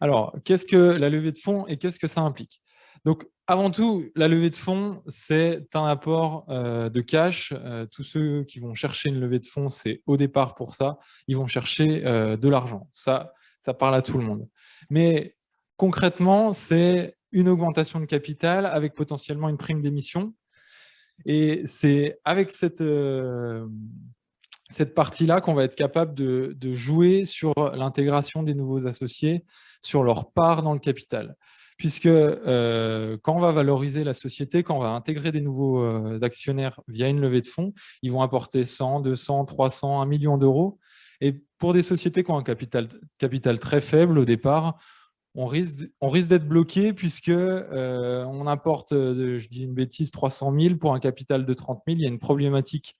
Alors, qu'est-ce que la levée de fonds et qu'est-ce que ça implique? Donc, avant tout, la levée de fonds, c'est un apport de cash. Tous ceux qui vont chercher une levée de fonds, c'est au départ pour ça. Ils vont chercher de l'argent. Ça parle à tout le monde. Mais concrètement, c'est une augmentation de capital avec potentiellement une prime d'émission. Et c'est avec cette partie-là qu'on va être capable de jouer sur l'intégration des nouveaux associés, sur leur part dans le capital. Puisque quand on va valoriser la société, quand on va intégrer des nouveaux actionnaires via une levée de fonds, ils vont apporter 100, 200, 300, 1 million d'euros. Et pour des sociétés qui ont un capital très faible au départ, on risque d'être bloqué puisque on apporte, je dis une bêtise, 300 000 pour un capital de 30 000. Il y a une problématique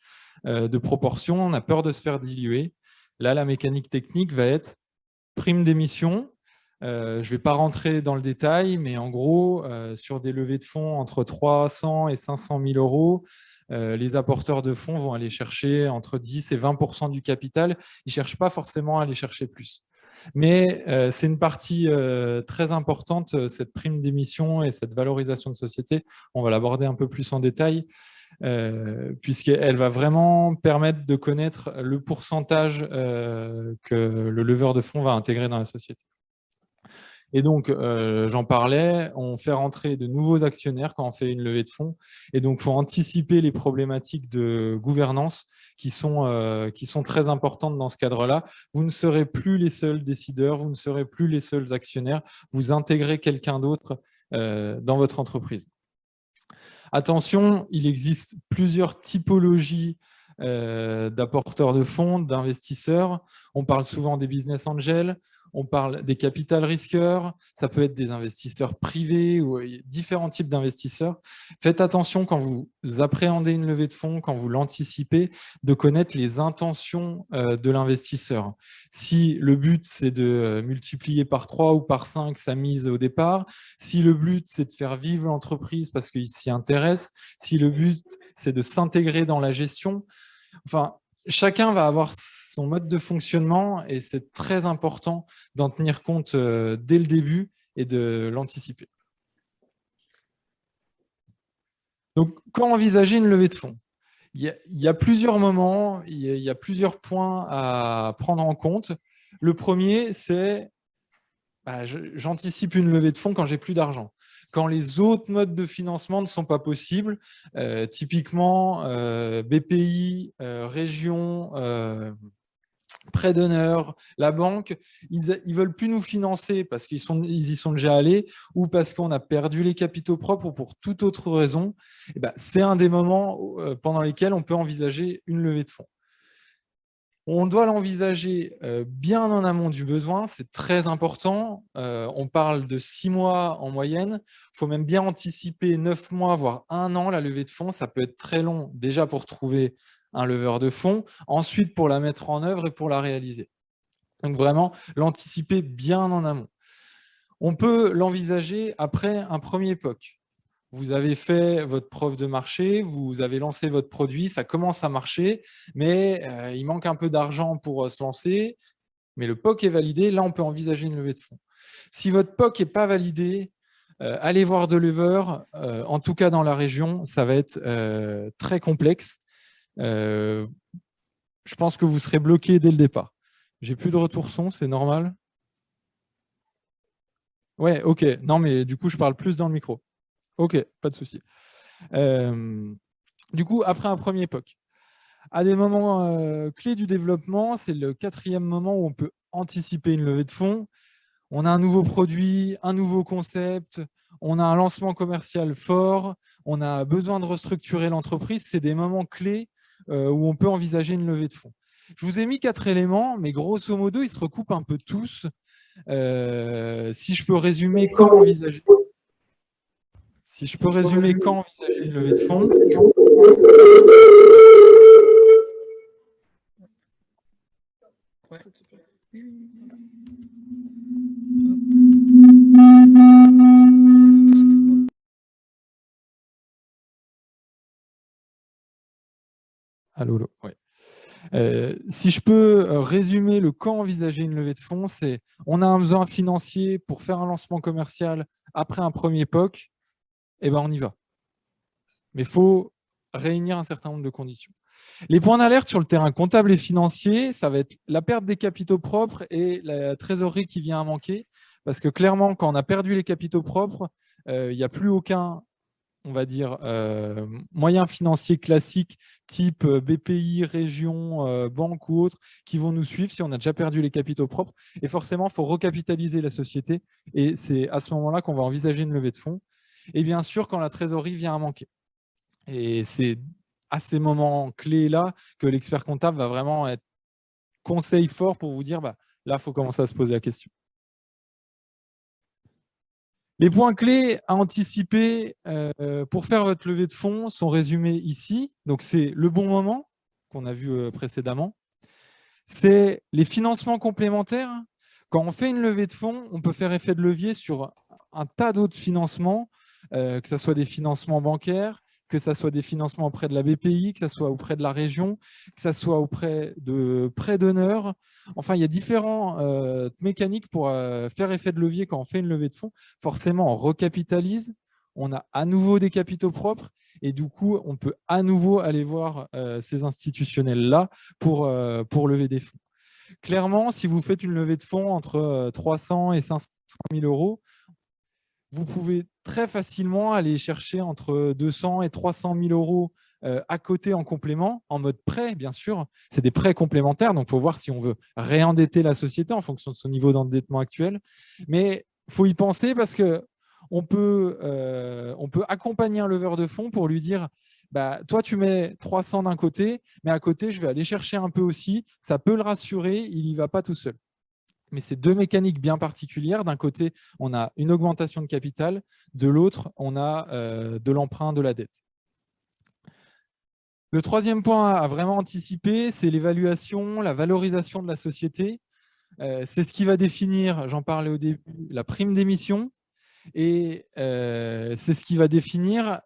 de proportion, on a peur de se faire diluer. Là, la mécanique technique va être prime d'émission. Je ne vais pas rentrer dans le détail, mais en gros, sur des levées de fonds entre 300 et 500 000 euros, les apporteurs de fonds vont aller chercher entre 10 et 20% du capital. Ils ne cherchent pas forcément à aller chercher plus. Mais c'est une partie très importante, cette prime d'émission et cette valorisation de société. On va l'aborder un peu plus en détail, puisqu'elle va vraiment permettre de connaître le pourcentage que le leveur de fonds va intégrer dans la société. Et donc, j'en parlais, on fait rentrer de nouveaux actionnaires quand on fait une levée de fonds. Et donc, il faut anticiper les problématiques de gouvernance qui sont très importantes dans ce cadre-là. Vous ne serez plus les seuls décideurs, vous ne serez plus les seuls actionnaires, vous intégrez quelqu'un d'autre dans votre entreprise. Attention, il existe plusieurs typologies d'apporteurs de fonds, d'investisseurs. On parle souvent des business angels, on parle des capital risqueurs, ça peut être des investisseurs privés ou différents types d'investisseurs. Faites attention quand vous appréhendez une levée de fonds, quand vous l'anticipez, de connaître les intentions de l'investisseur. Si le but, c'est de multiplier par 3 ou par 5 sa mise au départ, si le but, c'est de faire vivre l'entreprise parce qu'il s'y intéresse, si le but, c'est de s'intégrer dans la gestion, enfin, chacun va avoir son mode de fonctionnement et c'est très important d'en tenir compte dès le début et de l'anticiper. Donc, quand envisager une levée de fonds? Il y a plusieurs moments, il y a plusieurs points à prendre en compte. Le premier, c'est j'anticipe une levée de fonds quand j'ai plus d'argent. Quand les autres modes de financement ne sont pas possibles, typiquement BPI, région, prêt d'honneur, la banque, ils ne veulent plus nous financer parce qu'ils y sont déjà allés ou parce qu'on a perdu les capitaux propres ou pour toute autre raison. Et ben, c'est un des moments pendant lesquels on peut envisager une levée de fonds. On doit l'envisager bien en amont du besoin, c'est très important. On parle de 6 mois en moyenne. Il faut même bien anticiper 9 mois, voire 1 an, la levée de fonds. Ça peut être très long déjà pour trouver un leveur de fonds, ensuite pour la mettre en œuvre et pour la réaliser. Donc vraiment, l'anticiper bien en amont. On peut l'envisager après un premier POC. Vous avez fait votre preuve de marché, vous avez lancé votre produit, ça commence à marcher, mais il manque un peu d'argent pour se lancer, mais le POC est validé, là on peut envisager une levée de fonds. Si votre POC n'est pas validé, allez voir de leveurs, en tout cas dans la région, ça va être très complexe. Je pense que vous serez bloqué dès le départ. J'ai plus de retour son, c'est normal? Ouais, ok. Non, mais du coup, je parle plus dans le micro. Ok, pas de souci. Du coup, après un premier POC, à des moments clés du développement, c'est le 4e moment où on peut anticiper une levée de fonds. On a un nouveau produit, un nouveau concept, on a un lancement commercial fort, on a besoin de restructurer l'entreprise. C'est des moments clés où on peut envisager une levée de fonds. Je vous ai mis 4 éléments, mais grosso modo, ils se recoupent un peu tous. Si je peux résumer quand envisager une levée de fonds. Allô, ouais. Si je peux résumer le quand envisager une levée de fonds, c'est on a un besoin financier pour faire un lancement commercial après un premier POC, et ben on y va. Mais il faut réunir un certain nombre de conditions. Les points d'alerte sur le terrain comptable et financier, ça va être la perte des capitaux propres et la trésorerie qui vient à manquer. Parce que clairement, quand on a perdu les capitaux propres, il n'y a plus aucun, on va dire, moyen financier classique type BPI, région, banque ou autre qui vont nous suivre si on a déjà perdu les capitaux propres. Et forcément, il faut recapitaliser la société. Et c'est à ce moment-là qu'on va envisager une levée de fonds. Et bien sûr, quand la trésorerie vient à manquer. Et c'est à ces moments clés-là que l'expert comptable va vraiment être conseil fort pour vous dire, bah, là, il faut commencer à se poser la question. Les points clés à anticiper pour faire votre levée de fonds sont résumés ici. Donc, c'est le bon moment qu'on a vu précédemment. C'est les financements complémentaires. Quand on fait une levée de fonds, on peut faire effet de levier sur un tas d'autres financements, que ce soit des financements bancaires, que ce soit des financements auprès de la BPI, que ce soit auprès de la région, que ce soit auprès de prêts d'honneur. Enfin, il y a différentes mécaniques pour faire effet de levier quand on fait une levée de fonds. Forcément, on recapitalise, on a à nouveau des capitaux propres et du coup, on peut à nouveau aller voir ces institutionnels-là pour lever des fonds. Clairement, si vous faites une levée de fonds entre 300 et 500 000 euros, vous pouvez très facilement aller chercher entre 200 et 300 000 euros à côté en complément, en mode prêt, bien sûr. C'est des prêts complémentaires, donc il faut voir si on veut réendetter la société en fonction de son niveau d'endettement actuel. Mais il faut y penser parce qu'on peut accompagner un leveur de fonds pour lui dire bah, toi, tu mets 300 d'un côté, mais à côté, je vais aller chercher un peu aussi. Ça peut le rassurer, il n'y va pas tout seul. Mais c'est deux mécaniques bien particulières. D'un côté, on a une augmentation de capital. De l'autre, on a de l'emprunt, de la dette. Le troisième point à vraiment anticiper, c'est l'évaluation, la valorisation de la société. C'est ce qui va définir, j'en parlais au début, la prime d'émission. Et c'est ce qui va définir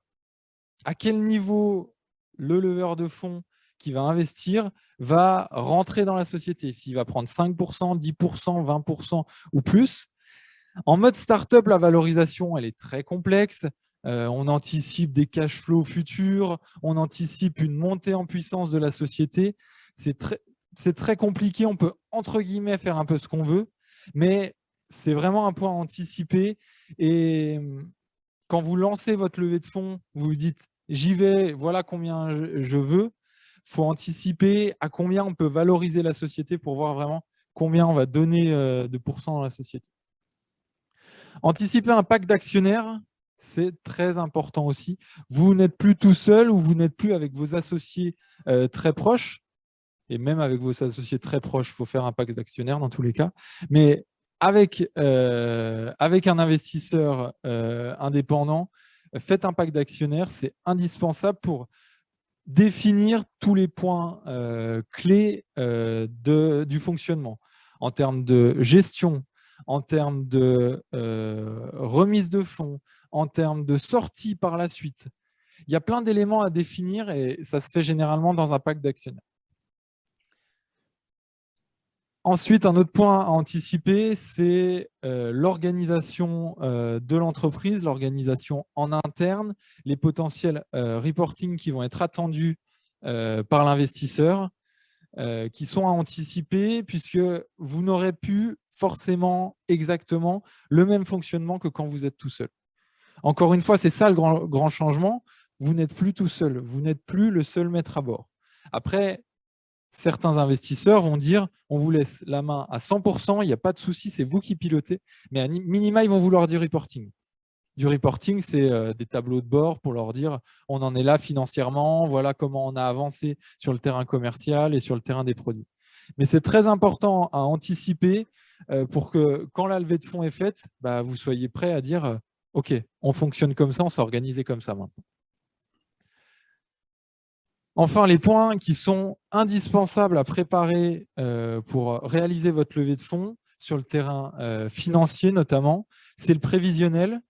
à quel niveau le leveur de fonds qui va investir va rentrer dans la société. S'il va prendre 5%, 10%, 20% ou plus. En mode startup, la valorisation, elle est très complexe. On anticipe des cash flows futurs, on anticipe une montée en puissance de la société. C'est très compliqué, on peut entre guillemets faire un peu ce qu'on veut, mais c'est vraiment un point à anticiper. Et quand vous lancez votre levée de fonds, vous vous dites j'y vais, voilà combien je veux. Il faut anticiper à combien on peut valoriser la société pour voir vraiment combien on va donner de pourcents dans la société. Anticiper un pacte d'actionnaires, c'est très important aussi. Vous n'êtes plus tout seul ou vous n'êtes plus avec vos associés très proches. Et même avec vos associés très proches, il faut faire un pacte d'actionnaires dans tous les cas. Mais avec un investisseur indépendant, faites un pacte d'actionnaires, c'est indispensable pour définir tous les points clés du fonctionnement en termes de gestion, en termes de remise de fonds, en termes de sortie par la suite. Il y a plein d'éléments à définir et ça se fait généralement dans un pacte d'actionnaires. Ensuite, un autre point à anticiper, c'est l'organisation de l'entreprise, l'organisation en interne, les potentiels reporting qui vont être attendus par l'investisseur, qui sont à anticiper puisque vous n'aurez plus forcément exactement le même fonctionnement que quand vous êtes tout seul. Encore une fois, c'est ça le grand changement. Vous n'êtes plus tout seul, vous n'êtes plus le seul maître à bord. Après, certains investisseurs vont dire on vous laisse la main à 100%, il n'y a pas de souci, c'est vous qui pilotez. Mais à minima, ils vont vouloir du reporting. Du reporting, c'est des tableaux de bord pour leur dire on en est là financièrement, voilà comment on a avancé sur le terrain commercial et sur le terrain des produits. Mais c'est très important à anticiper pour que quand la levée de fonds est faite, bah, vous soyez prêt à dire OK, on fonctionne comme ça, on s'est organisé comme ça maintenant. Enfin, les points qui sont indispensables à préparer pour réaliser votre levée de fonds sur le terrain financier notamment, c'est le prévisionnel,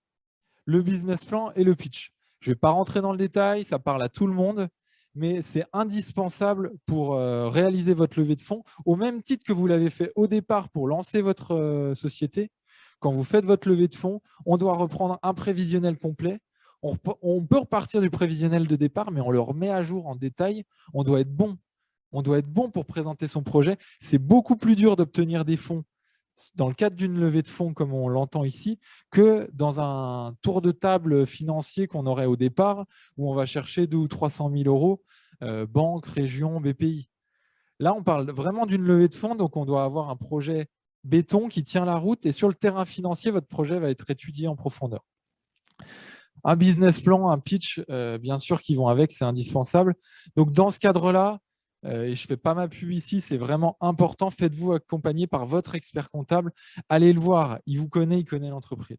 le business plan et le pitch. Je ne vais pas rentrer dans le détail, ça parle à tout le monde, mais c'est indispensable pour réaliser votre levée de fonds, au même titre que vous l'avez fait au départ pour lancer votre société. Quand vous faites votre levée de fonds, on doit reprendre un prévisionnel complet. On peut repartir du prévisionnel de départ, mais on le remet à jour en détail. On doit être bon. On doit être bon pour présenter son projet. C'est beaucoup plus dur d'obtenir des fonds dans le cadre d'une levée de fonds, comme on l'entend ici, que dans un tour de table financier qu'on aurait au départ, où on va chercher 200 ou 300 000 euros, banque, région, BPI. Là, on parle vraiment d'une levée de fonds, donc on doit avoir un projet béton qui tient la route, et sur le terrain financier, votre projet va être étudié en profondeur. Un business plan, un pitch, bien sûr, qui vont avec, c'est indispensable. Donc, dans ce cadre-là, et je ne fais pas ma pub ici, c'est vraiment important, faites-vous accompagner par votre expert comptable. Allez le voir, il vous connaît, il connaît l'entreprise.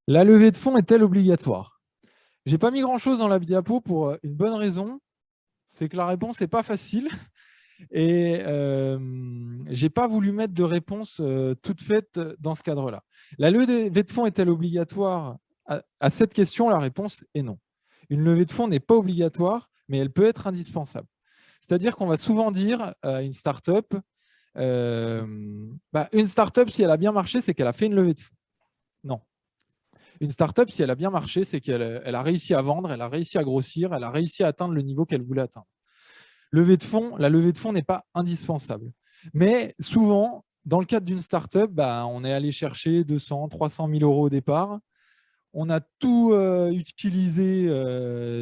La levée de fonds est-elle obligatoire? Je n'ai pas mis grand-chose dans la diapo pour une bonne raison, c'est que la réponse n'est pas facile. Et je n'ai pas voulu mettre de réponse toute faite dans ce cadre-là. La levée de fonds est-elle obligatoire? À cette question, la réponse est non. Une levée de fonds n'est pas obligatoire, mais elle peut être indispensable. C'est-à-dire qu'on va souvent dire à une start-up, une start-up, si elle a bien marché, c'est qu'elle a fait une levée de fonds. Non. Une start-up, si elle a bien marché, c'est qu'elle a réussi à vendre, elle a réussi à grossir, elle a réussi à atteindre le niveau qu'elle voulait atteindre. La levée de fonds n'est pas indispensable. Mais souvent, dans le cadre d'une start-up, on est allé chercher 200, 300 000 euros au départ. On a tout utilisé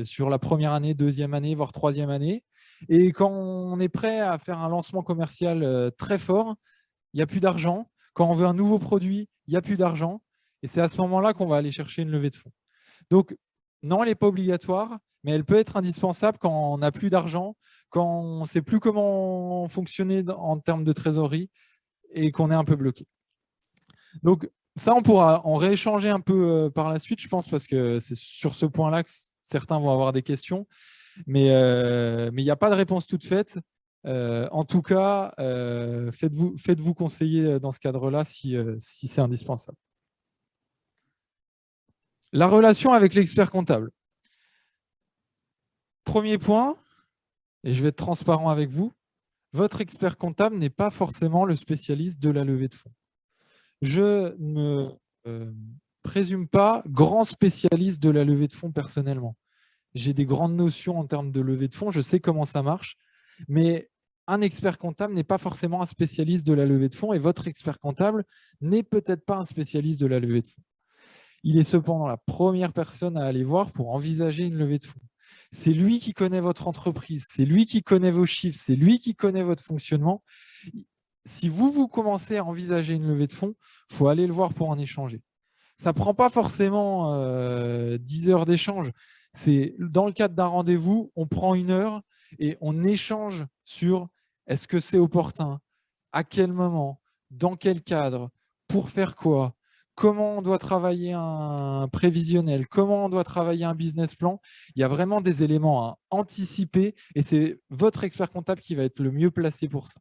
sur la première année, deuxième année, voire troisième année. Et quand on est prêt à faire un lancement commercial très fort, il n'y a plus d'argent. Quand on veut un nouveau produit, il n'y a plus d'argent. Et c'est à ce moment-là qu'on va aller chercher une levée de fonds. Donc, non, elle n'est pas obligatoire, mais elle peut être indispensable quand on n'a plus d'argent, quand on ne sait plus comment fonctionner en termes de trésorerie et qu'on est un peu bloqué. Donc, ça, on pourra en rééchanger un peu par la suite, je pense, parce que c'est sur ce point-là que certains vont avoir des questions. Mais il n'y a pas de réponse toute faite. En tout cas, faites-vous conseiller dans ce cadre-là si c'est indispensable. La relation avec l'expert comptable. Premier point, et je vais être transparent avec vous, votre expert comptable n'est pas forcément le spécialiste de la levée de fonds. Je ne me présume pas grand spécialiste de la levée de fonds personnellement. J'ai des grandes notions en termes de levée de fonds, je sais comment ça marche, mais un expert comptable n'est pas forcément un spécialiste de la levée de fonds et votre expert comptable n'est peut-être pas un spécialiste de la levée de fonds. Il est cependant la première personne à aller voir pour envisager une levée de fonds. C'est lui qui connaît votre entreprise, c'est lui qui connaît vos chiffres, c'est lui qui connaît votre fonctionnement. Si vous commencez à envisager une levée de fonds, il faut aller le voir pour en échanger. Ça ne prend pas forcément 10 heures d'échange. C'est dans le cadre d'un rendez-vous, on prend 1 heure et on échange sur est-ce que c'est opportun, à quel moment, dans quel cadre, pour faire quoi, comment on doit travailler un prévisionnel, comment on doit travailler un business plan. Il y a vraiment des éléments à anticiper et c'est votre expert comptable qui va être le mieux placé pour ça.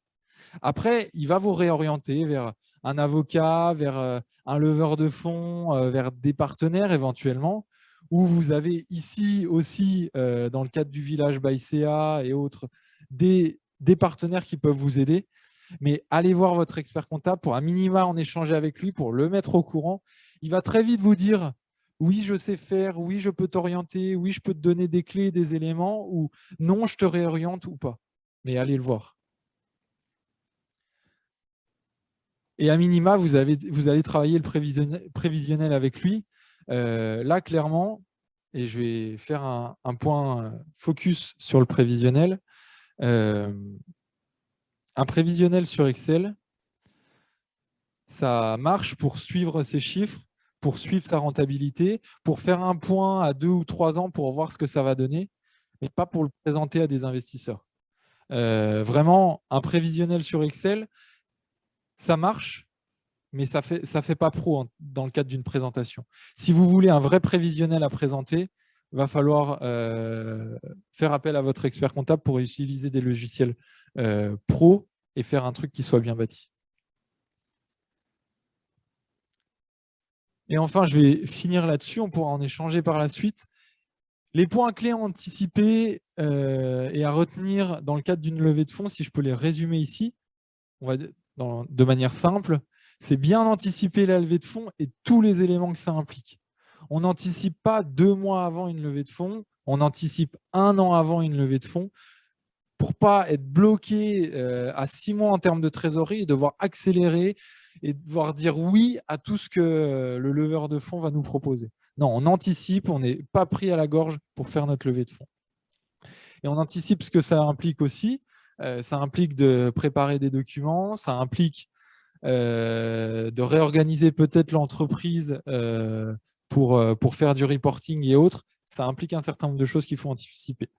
Après, il va vous réorienter vers un avocat, vers un leveur de fonds, vers des partenaires éventuellement, où vous avez ici aussi, dans le cadre du village Baïséa et autres, des partenaires qui peuvent vous aider. Mais allez voir votre expert comptable pour un minima en échanger avec lui, pour le mettre au courant. Il va très vite vous dire « oui, je sais faire, oui, je peux t'orienter, oui, je peux te donner des clés, des éléments » ou « non, je te réoriente ou pas ». Mais allez le voir. Et à minima, vous allez travailler le prévisionnel avec lui. Là, clairement, et je vais faire un point focus sur le prévisionnel. Un prévisionnel sur Excel, ça marche pour suivre ses chiffres, pour suivre sa rentabilité, pour faire un point à 2 ou 3 ans pour voir ce que ça va donner, mais pas pour le présenter à des investisseurs. Vraiment, un prévisionnel sur Excel, ça marche, mais ça fait pas pro dans le cadre d'une présentation. Si vous voulez un vrai prévisionnel à présenter, il va falloir faire appel à votre expert comptable pour utiliser des logiciels pro et faire un truc qui soit bien bâti. Et enfin, je vais finir là-dessus, on pourra en échanger par la suite. Les points clés à anticiper et à retenir dans le cadre d'une levée de fonds, si je peux les résumer ici, de manière simple, c'est bien anticiper la levée de fonds et tous les éléments que ça implique. On n'anticipe pas 2 mois avant une levée de fonds, on anticipe 1 an avant une levée de fonds pour ne pas être bloqué à 6 mois en termes de trésorerie et devoir accélérer et devoir dire oui à tout ce que le leveur de fonds va nous proposer. Non, on anticipe, on n'est pas pris à la gorge pour faire notre levée de fonds. Et on anticipe ce que ça implique aussi. Ça implique de préparer des documents, ça implique de réorganiser peut-être l'entreprise pour faire du reporting et autres. Ça implique un certain nombre de choses qu'il faut anticiper.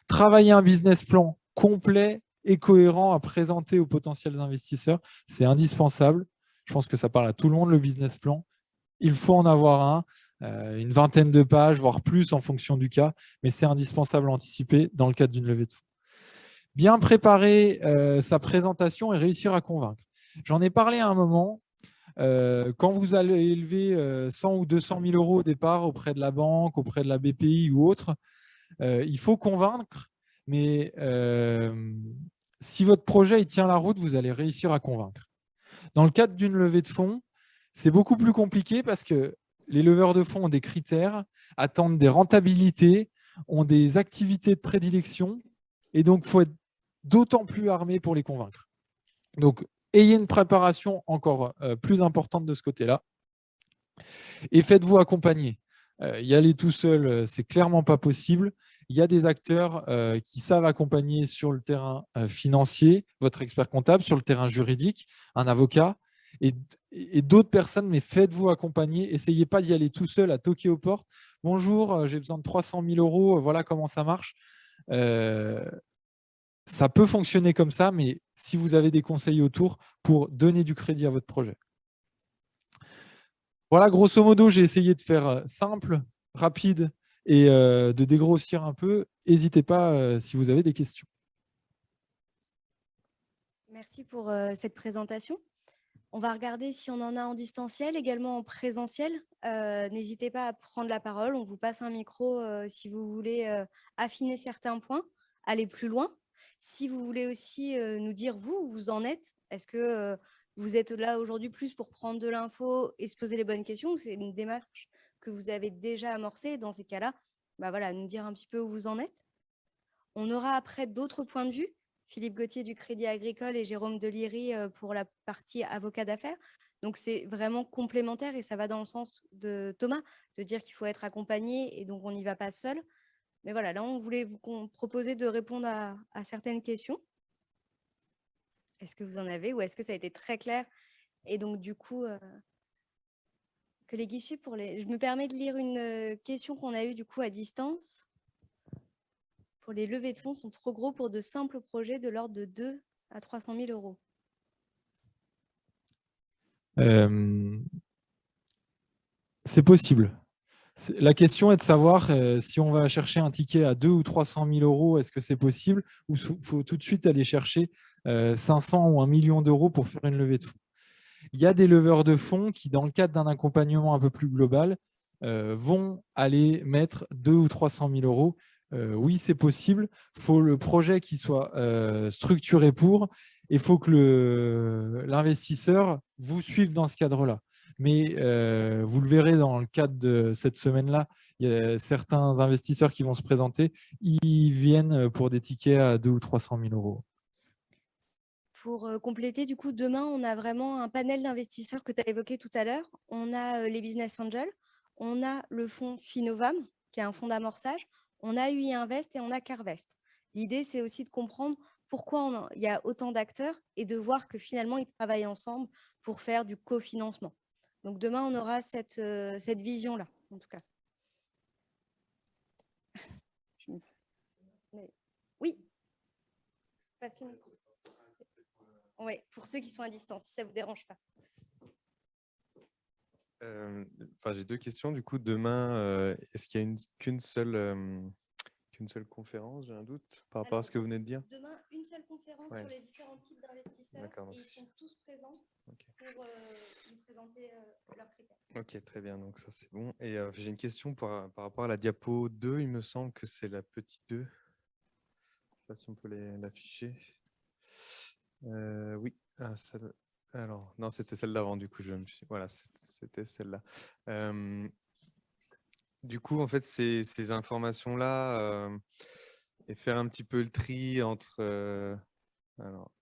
Travailler un business plan complet et cohérent à présenter aux potentiels investisseurs, c'est indispensable. Je pense que ça parle à tout le monde, le business plan. Il faut en avoir une vingtaine de pages, voire plus en fonction du cas, mais c'est indispensable à anticiper dans le cadre d'une levée de fonds. Bien préparer sa présentation et réussir à convaincre. J'en ai parlé à un moment. Quand vous allez élever 100 ou 200 000 euros au départ auprès de la banque, auprès de la BPI ou autre, il faut convaincre, mais si votre projet il tient la route, vous allez réussir à convaincre. Dans le cadre d'une levée de fonds, c'est beaucoup plus compliqué parce que les leveurs de fonds ont des critères, attendent des rentabilités, ont des activités de prédilection, et donc il faut être d'autant plus armé pour les convaincre. Donc, ayez une préparation encore plus importante de ce côté-là et faites-vous accompagner. Y aller tout seul, c'est clairement pas possible. Il y a des acteurs qui savent accompagner sur le terrain financier, votre expert comptable, sur le terrain juridique, un avocat, et d'autres personnes, mais faites-vous accompagner. Essayez pas d'y aller tout seul à toquer aux portes. Bonjour, j'ai besoin de 300 000 euros, voilà comment ça marche. Ça peut fonctionner comme ça, mais si vous avez des conseils autour pour donner du crédit à votre projet. Voilà, grosso modo, j'ai essayé de faire simple, rapide et de dégrossir un peu. N'hésitez pas si vous avez des questions. Merci pour cette présentation. On va regarder si on en a en distanciel, également en présentiel. N'hésitez pas à prendre la parole. On vous passe un micro si vous voulez affiner certains points, aller plus loin. Si vous voulez aussi nous dire, vous, où vous en êtes. Est-ce que vous êtes là aujourd'hui plus pour prendre de l'info et se poser les bonnes questions, ou c'est une démarche que vous avez déjà amorcée? Dans ces cas-là, bah voilà, nous dire un petit peu où vous en êtes. On aura après d'autres points de vue. Philippe Gauthier du Crédit Agricole et Jérôme Deliri pour la partie avocat d'affaires. Donc, c'est vraiment complémentaire et ça va dans le sens de Thomas, de dire qu'il faut être accompagné et donc on n'y va pas seul. Mais voilà, là, on voulait vous proposer de répondre à certaines questions. Est-ce que vous en avez ou est-ce que ça a été très clair? Et donc, du coup, que les guichets pour les... Je me permets de lire une question qu'on a eue du coup à distance. Pour les levées de fonds sont trop gros pour de simples projets de l'ordre de 2 à 300 000 euros. C'est possible. La question est de savoir si on va chercher un ticket à 200 ou 300 000 euros, est-ce que c'est possible, ou il faut tout de suite aller chercher 500 ou 1 million d'euros pour faire une levée de fonds. Il y a des leveurs de fonds qui, dans le cadre d'un accompagnement un peu plus global, vont aller mettre 200 ou 300 000 euros. Oui, c'est possible. Il faut le projet qui soit structuré pour, et il faut que l'investisseur vous suive dans ce cadre-là. Mais vous le verrez dans le cadre de cette semaine-là, il y a certains investisseurs qui vont se présenter. Ils viennent pour des tickets à 200 ou 300 000 euros. Pour compléter, du coup, demain, on a vraiment un panel d'investisseurs que tu as évoqué tout à l'heure. On a les business angels, on a le fonds Finovam, qui est un fonds d'amorçage, on a UI Invest et on a Carvest. L'idée, c'est aussi de comprendre pourquoi il y a autant d'acteurs et de voir que finalement, ils travaillent ensemble pour faire du cofinancement. Donc demain, on aura cette vision-là, en tout cas. Oui, passe le micro. Oui, pour ceux qui sont à distance, si ça ne vous dérange pas. J'ai 2 questions. Du coup, demain, est-ce qu'il n'y a qu'une seule conférence? J'ai un doute par rapport à ce que vous venez de dire. Demain, une seule conférence Ouais. sur les différents types d'investisseurs D'accord, donc et ils si- sont tous présents Ok. pour nous présenter leurs critères. Ok, très bien, donc ça c'est bon. Et j'ai une question par rapport à la diapo 2, il me semble que c'est la petite 2. Je ne sais pas si on peut l'afficher. Oui, alors, non, c'était celle d'avant, du coup, voilà, c'était celle-là. Du coup, en fait, ces informations-là, et faire un petit peu le tri entre, alors,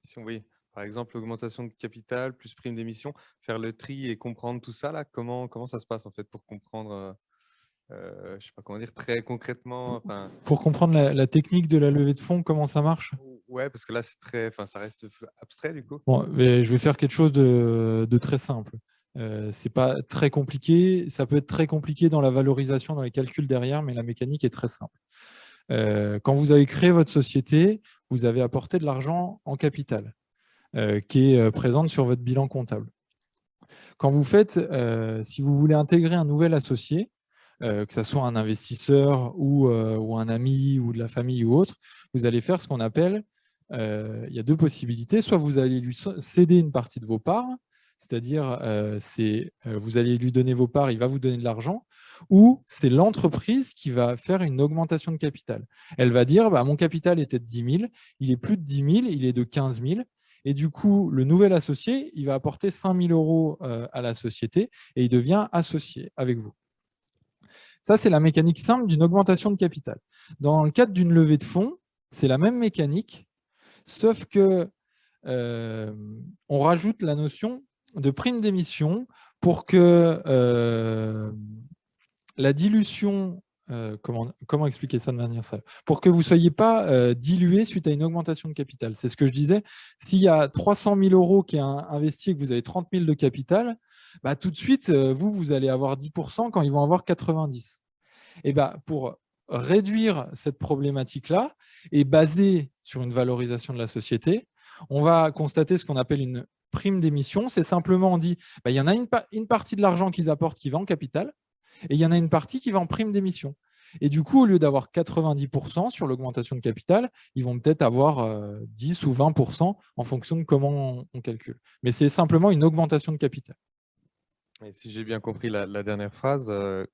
si on, oui, par exemple, augmentation de capital plus prime d'émission, faire le tri et comprendre tout ça, là, comment ça se passe, en fait, pour comprendre, je ne sais pas comment dire, très concrètement, enfin, Pour comprendre la technique de la levée de fonds, comment ça marche? ouais, parce que là, ça reste abstrait, du coup. Bon, mais je vais faire quelque chose de très simple. C'est pas très compliqué. Ça peut être très compliqué dans la valorisation, dans les calculs derrière, mais la mécanique est très simple. Quand vous avez créé votre société, vous avez apporté de l'argent en capital qui est présente sur votre bilan comptable. Quand vous faites, si vous voulez intégrer un nouvel associé, que ce soit un investisseur ou un ami ou de la famille ou autre, vous allez faire ce qu'on appelle, il y a deux possibilités, soit vous allez lui céder une partie de vos parts, c'est-à-dire vous allez lui donner vos parts, il va vous donner de l'argent, ou c'est l'entreprise qui va faire une augmentation de capital. Elle va dire, bah, mon capital était de 10 000, il est plus de 10 000, il est de 15 000, et du coup, le nouvel associé, il va apporter 5 000 euros à la société et il devient associé avec vous. Ça, c'est la mécanique simple d'une augmentation de capital. Dans le cadre d'une levée de fonds, c'est la même mécanique, sauf que on rajoute la notion de prime d'émission pour que la dilution, comment expliquer ça de manière simple? Pour que vous ne soyez pas dilué suite à une augmentation de capital. C'est ce que je disais. S'il y a 300 000 euros qui est investi et que vous avez 30 000 de capital, bah, tout de suite, vous allez avoir 10% quand ils vont avoir 90. Et bah, pour réduire cette problématique-là et basée sur une valorisation de la société, on va constater ce qu'on appelle une prime d'émission. C'est simplement, on dit, bah, il y en a une partie de l'argent qu'ils apportent qui va en capital, et il y en a une partie qui va en prime d'émission. Et du coup, au lieu d'avoir 90% sur l'augmentation de capital, ils vont peut-être avoir 10 ou 20% en fonction de comment on calcule. Mais c'est simplement une augmentation de capital. Et si j'ai bien compris la dernière phrase,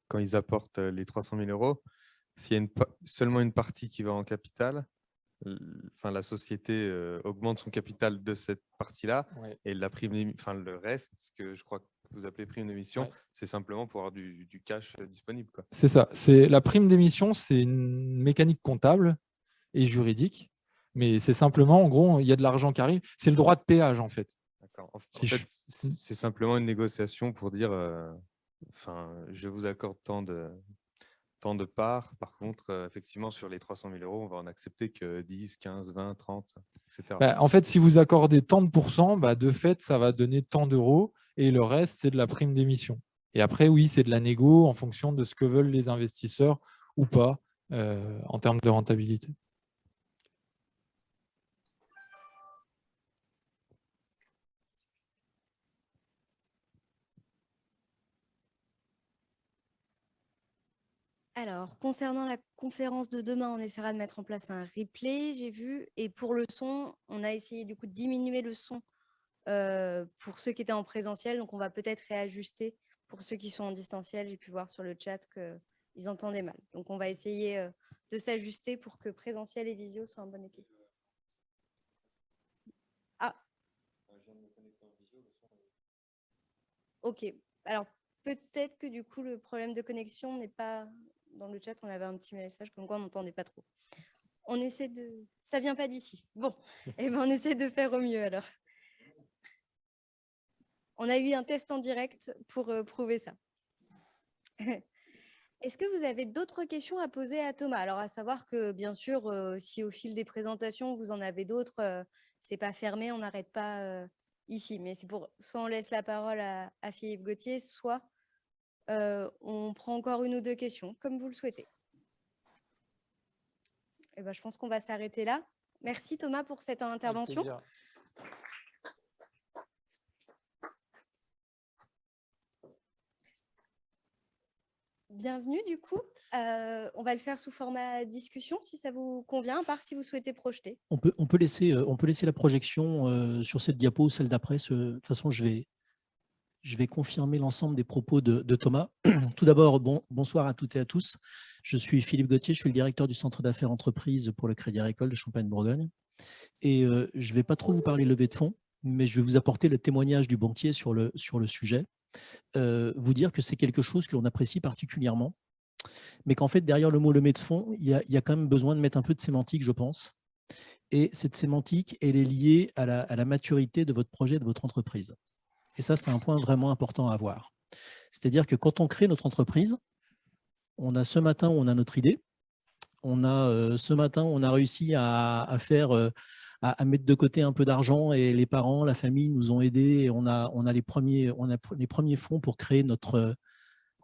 quand ils apportent les 300 000 euros, s'il y a seulement une partie qui va en capital, enfin, la société augmente son capital de cette partie-là, Ouais. et le reste, ce que je crois que vous appelez prime d'émission, Ouais. c'est simplement pour avoir du cash disponible, quoi. C'est ça. La prime d'émission, c'est une mécanique comptable et juridique, mais c'est simplement, en gros, il y a de l'argent qui arrive. C'est le droit de péage, en fait. D'accord. En Si fait, c'est simplement une négociation pour dire, je vous accorde tant de parts. Par contre, effectivement, sur les 300 000 euros, on va en accepter que 10, 15, 20, 30, etc. Bah, en fait, si vous accordez tant de pourcents, bah, de fait, ça va donner tant d'euros et le reste, c'est de la prime d'émission. Et après, oui, c'est de la négo en fonction de ce que veulent les investisseurs ou pas en termes de rentabilité. Alors, concernant la conférence de demain, on essaiera de mettre en place un replay, j'ai vu. Et pour le son, on a essayé du coup de diminuer le son pour ceux qui étaient en présentiel. Donc, on va peut-être réajuster pour ceux qui sont en distanciel. J'ai pu voir sur le chat qu'ils entendaient mal. Donc, on va essayer de s'ajuster pour que présentiel et visio soient en bonne équipe. Ah. Ok. Alors, peut-être que du coup, le problème de connexion n'est pas... Dans le chat, on avait un petit message comme quoi on n'entendait pas trop. On essaie de... Ça vient pas d'ici. Bon, et ben on essaie de faire au mieux alors. On a eu un test en direct pour prouver ça. Est-ce que vous avez d'autres questions à poser à Thomas? Alors, à savoir que, bien sûr, si au fil des présentations, vous en avez d'autres, c'est pas fermé, on n'arrête pas ici. Mais c'est pour... Soit on laisse la parole à Philippe Gauthier, soit on prend encore une ou deux questions, comme vous le souhaitez. Et ben, je pense qu'on va s'arrêter là. Merci Thomas pour cette intervention. bienvenue du coup. On va le faire sous format discussion si ça vous convient, à part si vous souhaitez projeter. On peut laisser la projection sur cette diapo, celle d'après. De toute façon, je vais confirmer l'ensemble des propos de Thomas. Tout d'abord, bonsoir à toutes et à tous. Je suis Philippe Gauthier, je suis le directeur du Centre d'affaires entreprises pour le Crédit Agricole de Champagne-Bourgogne. Et je ne vais pas trop vous parler levée de fonds, mais je vais vous apporter le témoignage du banquier sur le sujet. Vous dire que c'est quelque chose que l'on apprécie particulièrement, mais qu'en fait, derrière le mot levée de fonds, il y a quand même besoin de mettre un peu de sémantique, je pense. Et cette sémantique, elle est liée à la maturité de votre projet, de votre entreprise. Et ça, c'est un point vraiment important à avoir. C'est-à-dire que quand on crée notre entreprise, on a ce matin, on a notre idée. Ce matin, on a réussi à mettre de côté un peu d'argent et les parents, la famille nous ont aidés et on a les premiers fonds pour créer notre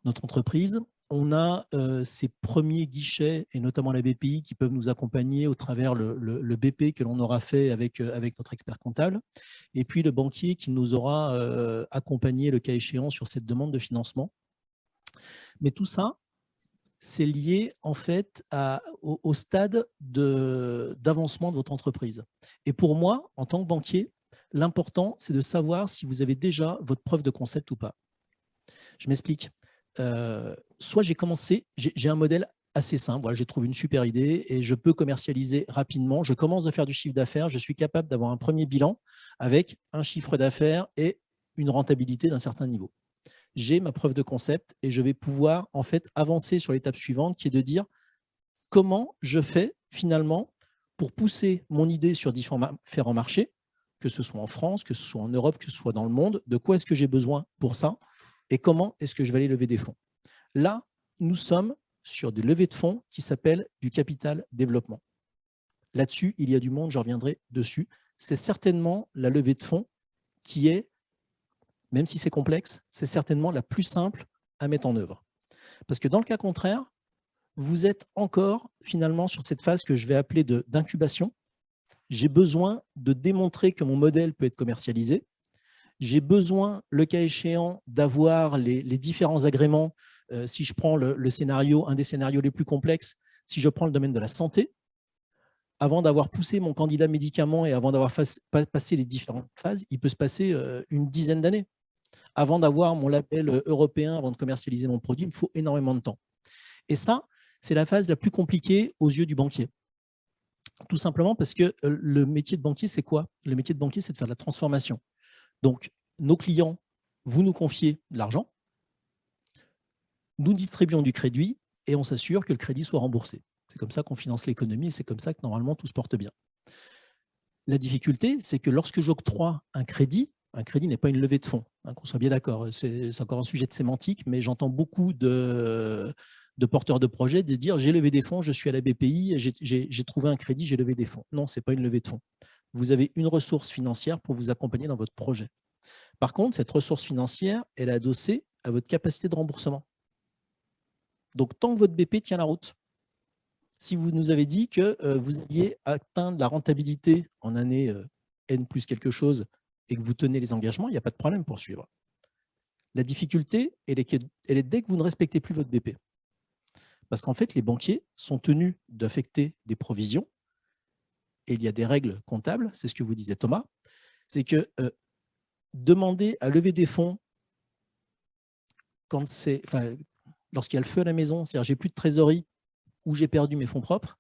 entreprise. On a ces premiers guichets et notamment la BPI qui peuvent nous accompagner au travers le BP que l'on aura fait avec notre expert comptable et puis le banquier qui nous aura accompagné le cas échéant sur cette demande de financement. Mais tout ça, c'est lié en fait au stade d'avancement de votre entreprise. Et pour moi, en tant que banquier, l'important, c'est de savoir si vous avez déjà votre preuve de concept ou pas. Je m'explique. Soit j'ai un modèle assez simple, voilà, j'ai trouvé une super idée et je peux commercialiser rapidement. Je commence à faire du chiffre d'affaires, je suis capable d'avoir un premier bilan avec un chiffre d'affaires et une rentabilité d'un certain niveau. J'ai ma preuve de concept et je vais pouvoir en fait avancer sur l'étape suivante qui est de dire comment je fais finalement pour pousser mon idée sur différents marchés, que ce soit en France, que ce soit en Europe, que ce soit dans le monde, de quoi est-ce que j'ai besoin pour ça et comment est-ce que je vais aller lever des fonds. Là, nous sommes sur des levées de fonds qui s'appellent du capital développement. Là-dessus, il y a du monde, je reviendrai dessus. C'est certainement la levée de fonds qui est, même si c'est complexe, c'est certainement la plus simple à mettre en œuvre. Parce que dans le cas contraire, vous êtes encore finalement sur cette phase que je vais appeler d'incubation. J'ai besoin de démontrer que mon modèle peut être commercialisé. J'ai besoin, le cas échéant, d'avoir les différents agréments. Si je prends le scénario, un des scénarios les plus complexes, si je prends le domaine de la santé, avant d'avoir poussé mon candidat médicament et avant d'avoir passé les différentes phases, il peut se passer une dizaine d'années. Avant d'avoir mon label européen, avant de commercialiser mon produit, il me faut énormément de temps. Et ça, c'est la phase la plus compliquée aux yeux du banquier. Tout simplement parce que le métier de banquier, c'est quoi? Le métier de banquier, c'est de faire de la transformation. Donc, nos clients, vous nous confiez de l'argent, nous distribuons du crédit et on s'assure que le crédit soit remboursé. C'est comme ça qu'on finance l'économie et c'est comme ça que normalement tout se porte bien. La difficulté, c'est que lorsque j'octroie un crédit n'est pas une levée de fonds, hein, qu'on soit bien d'accord. C'est encore un sujet de sémantique, mais j'entends beaucoup de porteurs de projets de dire « j'ai levé des fonds, je suis à la BPI, j'ai trouvé un crédit, j'ai levé des fonds ». Non, ce n'est pas une levée de fonds. Vous avez une ressource financière pour vous accompagner dans votre projet. Par contre, cette ressource financière, elle est adossée à votre capacité de remboursement. Donc, tant que votre BP tient la route, si vous nous avez dit que vous alliez atteindre la rentabilité en année N plus quelque chose et que vous tenez les engagements, il n'y a pas de problème pour suivre. La difficulté, elle est dès que vous ne respectez plus votre BP. Parce qu'en fait, les banquiers sont tenus d'affecter des provisions et il y a des règles comptables, c'est ce que vous disait Thomas, c'est que demander à lever des fonds lorsqu'il y a le feu à la maison, c'est-à-dire j'ai plus de trésorerie ou j'ai perdu mes fonds propres,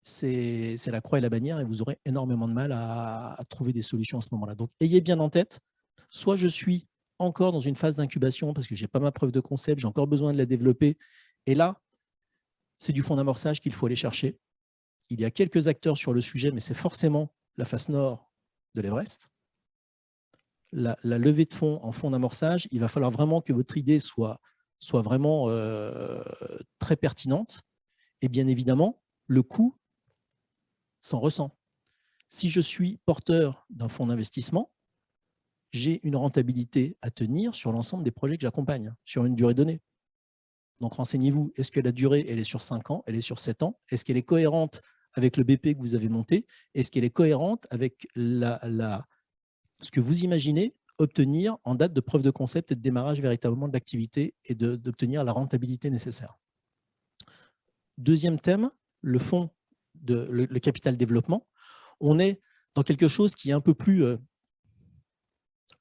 c'est la croix et la bannière et vous aurez énormément de mal à trouver des solutions à ce moment-là. Donc, ayez bien en tête, soit je suis encore dans une phase d'incubation parce que je n'ai pas ma preuve de concept, j'ai encore besoin de la développer. Et là, c'est du fonds d'amorçage qu'il faut aller chercher. Il y a quelques acteurs sur le sujet, mais c'est forcément la face nord de l'Everest. La levée de fonds en fonds d'amorçage, il va falloir vraiment que votre idée soit vraiment très pertinente. Et bien évidemment, le coût s'en ressent. Si je suis porteur d'un fonds d'investissement, j'ai une rentabilité à tenir sur l'ensemble des projets que j'accompagne, sur une durée donnée. Donc, renseignez-vous, est-ce que la durée, elle est sur 5 ans, elle est sur 7 ans? Est-ce qu'elle est cohérente avec le BP que vous avez monté? Est-ce qu'elle est cohérente avec ce que vous imaginez obtenir en date de preuve de concept et de démarrage véritablement de l'activité et d'obtenir la rentabilité nécessaire. Deuxième thème, le fonds, le capital développement. On est dans quelque chose qui est un peu plus,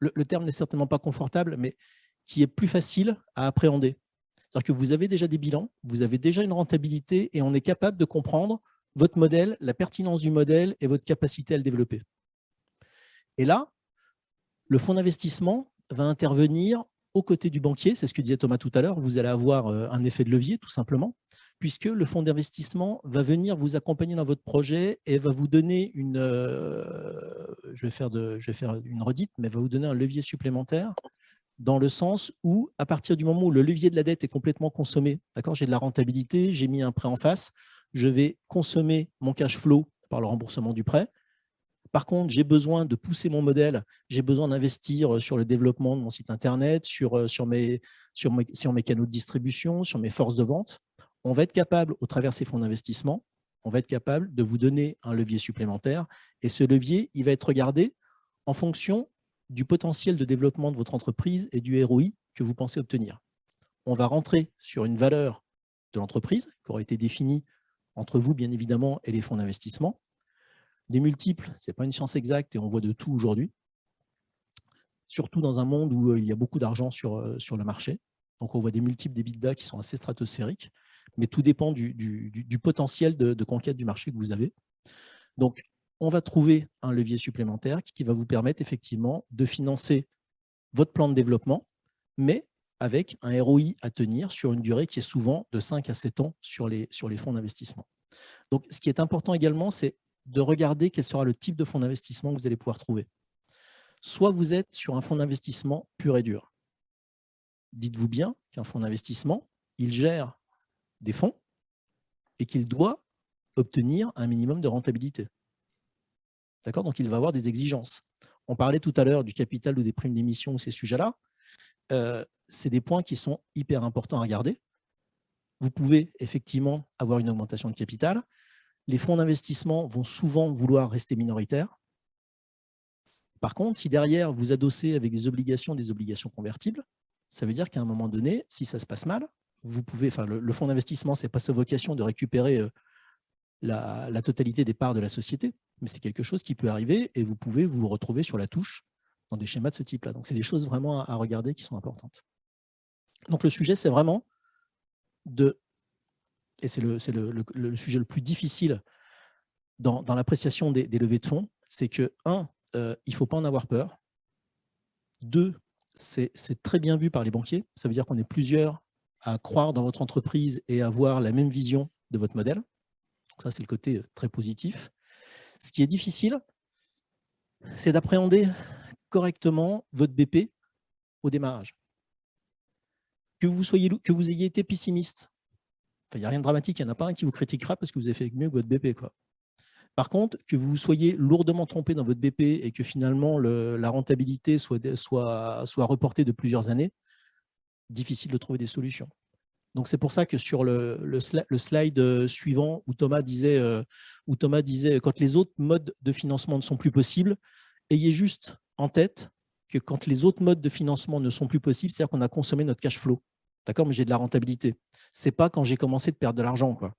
le terme n'est certainement pas confortable, mais qui est plus facile à appréhender. C'est-à-dire que vous avez déjà des bilans, vous avez déjà une rentabilité et on est capable de comprendre votre modèle, la pertinence du modèle et votre capacité à le développer. Et là, le fonds d'investissement va intervenir aux côtés du banquier, c'est ce que disait Thomas tout à l'heure, vous allez avoir un effet de levier tout simplement, puisque le fonds d'investissement va venir vous accompagner dans votre projet et va vous donner une, je vais faire une redite, mais va vous donner un levier supplémentaire dans le sens où, à partir du moment où le levier de la dette est complètement consommé, d'accord, j'ai de la rentabilité, j'ai mis un prêt en face, je vais consommer mon cash flow par le remboursement du prêt. Par contre, j'ai besoin de pousser mon modèle, j'ai besoin d'investir sur le développement de mon site internet, sur mes canaux de distribution, sur mes forces de vente. On va être capable, au travers de ces fonds d'investissement, on va être capable de vous donner un levier supplémentaire. Et ce levier, il va être regardé en fonction du potentiel de développement de votre entreprise et du ROI que vous pensez obtenir. On va rentrer sur une valeur de l'entreprise qui aura été définie entre vous, bien évidemment, et les fonds d'investissement. Les multiples, ce n'est pas une science exacte et on voit de tout aujourd'hui, surtout dans un monde où il y a beaucoup d'argent sur le marché. Donc, on voit des multiples d'EBITDA qui sont assez stratosphériques, mais tout dépend du potentiel de conquête du marché que vous avez. Donc, on va trouver un levier supplémentaire qui va vous permettre effectivement de financer votre plan de développement, mais avec un ROI à tenir sur une durée qui est souvent de 5 à 7 ans sur les fonds d'investissement. Donc, ce qui est important également, c'est de regarder quel sera le type de fonds d'investissement que vous allez pouvoir trouver. Soit vous êtes sur un fonds d'investissement pur et dur. Dites-vous bien qu'un fonds d'investissement, il gère des fonds et qu'il doit obtenir un minimum de rentabilité. D'accord ? Donc, il va avoir des exigences. On parlait tout à l'heure du capital ou des primes d'émission ou ces sujets-là. C'est des points qui sont hyper importants à regarder. Vous pouvez effectivement avoir une augmentation de capital. Les fonds d'investissement vont souvent vouloir rester minoritaires. Par contre, si derrière, vous adossez avec des obligations convertibles, ça veut dire qu'à un moment donné, si ça se passe mal, vous pouvez, enfin, le fonds d'investissement, ce n'est pas sa vocation de récupérer la totalité des parts de la société, mais c'est quelque chose qui peut arriver et vous pouvez vous retrouver sur la touche dans des schémas de ce type-là. Donc, c'est des choses vraiment à regarder qui sont importantes. Donc, le sujet, c'est vraiment et c'est le sujet le plus difficile dans l'appréciation des levées de fonds, c'est que, un, il ne faut pas en avoir peur. Deux, c'est très bien vu par les banquiers. Ça veut dire qu'on est plusieurs à croire dans votre entreprise et à avoir la même vision de votre modèle. Donc ça, c'est le côté très positif. Ce qui est difficile, c'est d'appréhender correctement votre BP au démarrage. Que vous ayez été pessimiste, il n'y a rien de dramatique, il n'y en a pas un qui vous critiquera parce que vous avez fait mieux que votre BP, quoi. Par contre, que vous soyez lourdement trompé dans votre BP et que finalement la rentabilité soit reportée de plusieurs années, difficile de trouver des solutions. Donc, c'est pour ça que sur le slide suivant, où Thomas disait, quand les autres modes de financement ne sont plus possibles, ayez juste en tête que quand les autres modes de financement ne sont plus possibles, c'est-à-dire qu'on a consommé notre cash flow. D'accord, mais j'ai de la rentabilité. Ce n'est pas quand j'ai commencé de perdre de l'argent, quoi.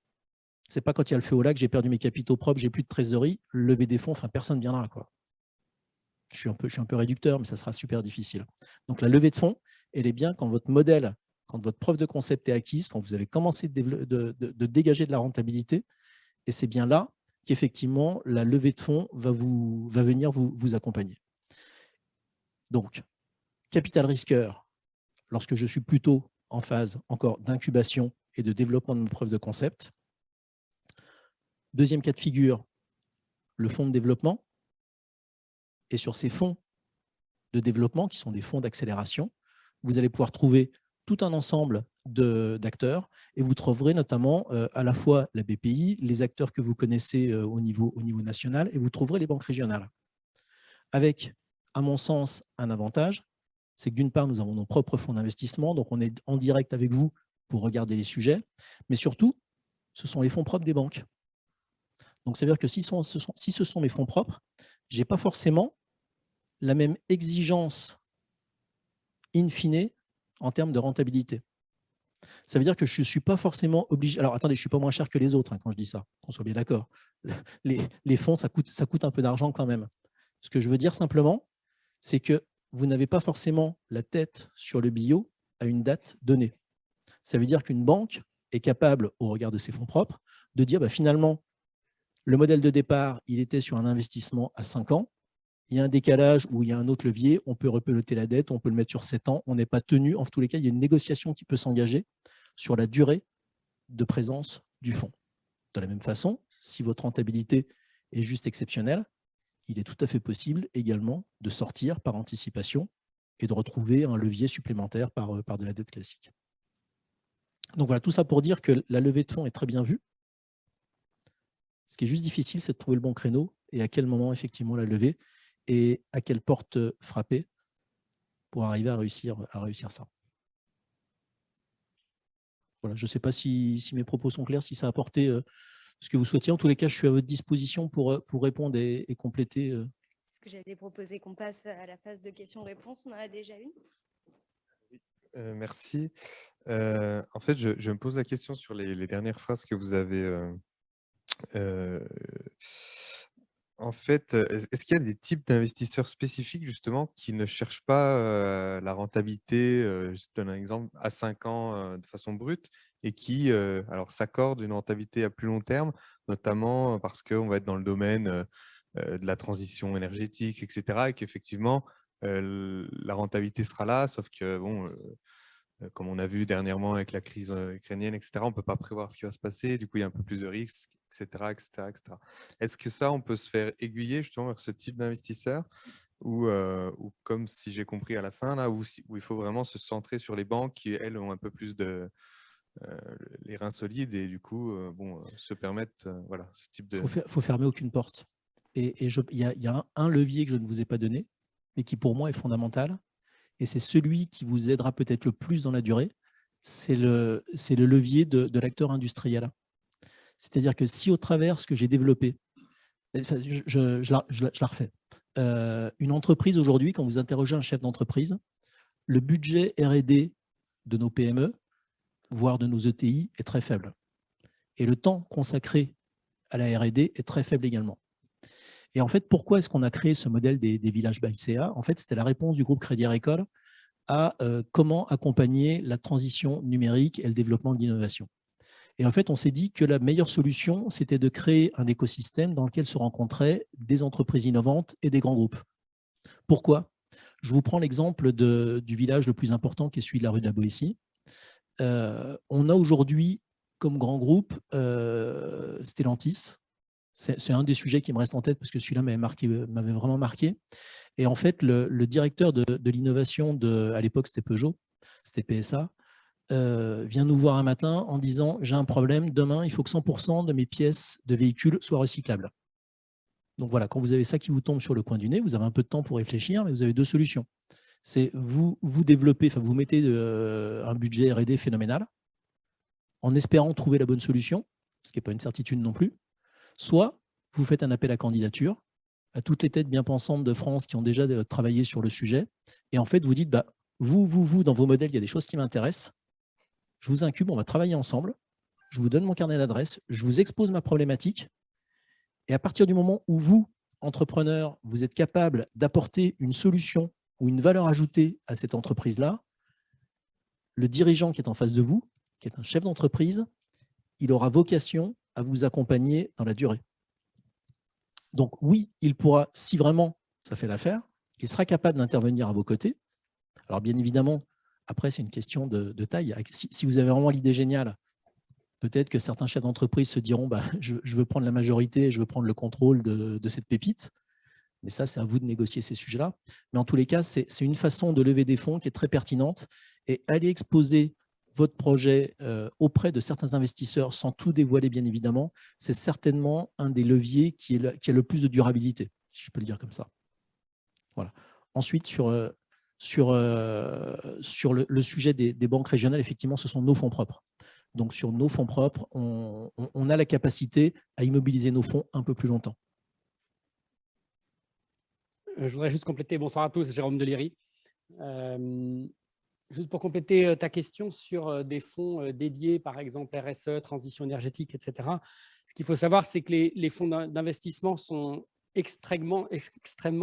Ce n'est pas quand il y a le feu au lac, j'ai perdu mes capitaux propres, j'ai plus de trésorerie, lever des fonds, enfin, personne ne viendra, quoi. Je suis un peu réducteur, mais ça sera super difficile. Donc, la levée de fonds, elle est bien quand votre modèle, quand votre preuve de concept est acquise, quand vous avez commencé de dégager de la rentabilité, et c'est bien là qu'effectivement, la levée de fonds va venir vous accompagner. Donc, capital risqueur, lorsque je suis plutôt en phase encore d'incubation et de développement de mes preuves de concept. Deuxième cas de figure, le fonds de développement. Et sur ces fonds de développement, qui sont des fonds d'accélération, vous allez pouvoir trouver tout un ensemble d'acteurs et vous trouverez notamment à la fois la BPI, les acteurs que vous connaissez au niveau national et vous trouverez les banques régionales. Avec, à mon sens, un avantage, c'est que d'une part, nous avons nos propres fonds d'investissement, donc on est en direct avec vous pour regarder les sujets, mais surtout, ce sont les fonds propres des banques. Donc, ça veut dire que si ce sont mes fonds propres, je n'ai pas forcément la même exigence in fine, en termes de rentabilité. Ça veut dire que je ne suis pas forcément obligé… Alors, attendez, je ne suis pas moins cher que les autres quand je dis ça, qu'on soit bien d'accord. Les fonds, ça coûte un peu d'argent quand même. Ce que je veux dire simplement, c'est que vous n'avez pas forcément la tête sur le bio à une date donnée. Ça veut dire qu'une banque est capable, au regard de ses fonds propres, de dire finalement, le modèle de départ, il était sur un investissement à 5 ans. Il y a un décalage où il y a un autre levier, on peut repeloter la dette, on peut le mettre sur 7 ans, on n'est pas tenu. En tous les cas, il y a une négociation qui peut s'engager sur la durée de présence du fonds. De la même façon, si votre rentabilité est juste exceptionnelle, il est tout à fait possible également de sortir par anticipation et de retrouver un levier supplémentaire par de la dette classique. Donc voilà, tout ça pour dire que la levée de fonds est très bien vue. Ce qui est juste difficile, c'est de trouver le bon créneau et à quel moment effectivement la lever et à quelle porte frapper pour arriver à réussir ça. Voilà, je ne sais pas si mes propos sont clairs, si ça a apporté ce que vous souhaitiez. En tous les cas, je suis à votre disposition pour répondre et compléter. Ce que j'allais proposer qu'on passe à la phase de questions-réponses. On en a déjà une. Merci. En fait, je me pose la question sur les dernières phrases que vous avez. En fait, est-ce qu'il y a des types d'investisseurs spécifiques justement qui ne cherchent pas la rentabilité, je donne un exemple, à 5 ans de façon brute et qui alors s'accordent une rentabilité à plus long terme, notamment parce qu'on va être dans le domaine de la transition énergétique, etc. et qu'effectivement, la rentabilité sera là, sauf que, bon, comme on a vu dernièrement avec la crise ukrainienne, etc., on ne peut pas prévoir ce qui va se passer. Du coup, il y a un peu plus de risques, etc. etc., etc. Est-ce que ça, on peut se faire aiguiller justement vers ce type d'investisseur ou comme si j'ai compris à la fin, là, où il faut vraiment se centrer sur les banques qui, elles, ont un peu plus les reins solides et du coup, se permettent voilà, ce type de… Il faut fermer aucune porte. Et il y a un levier que je ne vous ai pas donné, mais qui pour moi est fondamental. Et c'est celui qui vous aidera peut-être le plus dans la durée, c'est le levier de l'acteur industriel. C'est-à-dire que si au travers ce que j'ai développé, je la refais, une entreprise aujourd'hui, quand vous interrogez un chef d'entreprise, le budget R&D de nos PME, voire de nos ETI, est très faible. Et le temps consacré à la R&D est très faible également. Et en fait, pourquoi est-ce qu'on a créé ce modèle des villages by CA? En fait, c'était la réponse du groupe Crédit Agricole à comment accompagner la transition numérique et le développement de l'innovation. Et en fait, on s'est dit que la meilleure solution, c'était de créer un écosystème dans lequel se rencontraient des entreprises innovantes et des grands groupes. Pourquoi? Je vous prends l'exemple du village le plus important qui est celui de la rue de la Boétie. On a aujourd'hui comme grand groupe Stellantis. C'est un des sujets qui me reste en tête parce que celui-là m'avait vraiment marqué. Et en fait, le directeur de l'innovation, à l'époque c'était Peugeot, c'était PSA, vient nous voir un matin en disant « J'ai un problème, demain il faut que 100% de mes pièces de véhicules soient recyclables ». Donc voilà, quand vous avez ça qui vous tombe sur le coin du nez, vous avez un peu de temps pour réfléchir, mais vous avez deux solutions. C'est vous développez, enfin vous mettez un budget R&D phénoménal en espérant trouver la bonne solution, ce qui n'est pas une certitude non plus, soit vous faites un appel à candidature à toutes les têtes bien pensantes de France qui ont déjà travaillé sur le sujet, et en fait vous dites vous, dans vos modèles, il y a des choses qui m'intéressent, je vous incube, on va travailler ensemble, je vous donne mon carnet d'adresses, je vous expose ma problématique, et à partir du moment où vous, entrepreneur, vous êtes capable d'apporter une solution ou une valeur ajoutée à cette entreprise-là, le dirigeant qui est en face de vous, qui est un chef d'entreprise, il aura vocation à vous accompagner dans la durée. Donc oui, il pourra, si vraiment ça fait l'affaire, il sera capable d'intervenir à vos côtés. Alors bien évidemment, après c'est une question de taille. Si vous avez vraiment l'idée géniale, peut-être que certains chefs d'entreprise se diront je veux prendre la majorité, je veux prendre le contrôle de cette pépite. Mais ça, c'est à vous de négocier ces sujets-là. Mais en tous les cas, c'est une façon de lever des fonds qui est très pertinente. Et aller exposer votre projet auprès de certains investisseurs, sans tout dévoiler bien évidemment, c'est certainement un des leviers qui a le plus de durabilité, si je peux le dire comme ça. Voilà. Ensuite, sur le sujet des banques régionales, effectivement, ce sont nos fonds propres. Donc, sur nos fonds propres, on a la capacité à immobiliser nos fonds un peu plus longtemps. Je voudrais juste compléter. Bonsoir à tous, Jérôme Deliri. Juste pour compléter ta question sur des fonds dédiés, par exemple RSE, transition énergétique, etc. Ce qu'il faut savoir, c'est que les fonds d'investissement sont extrêmement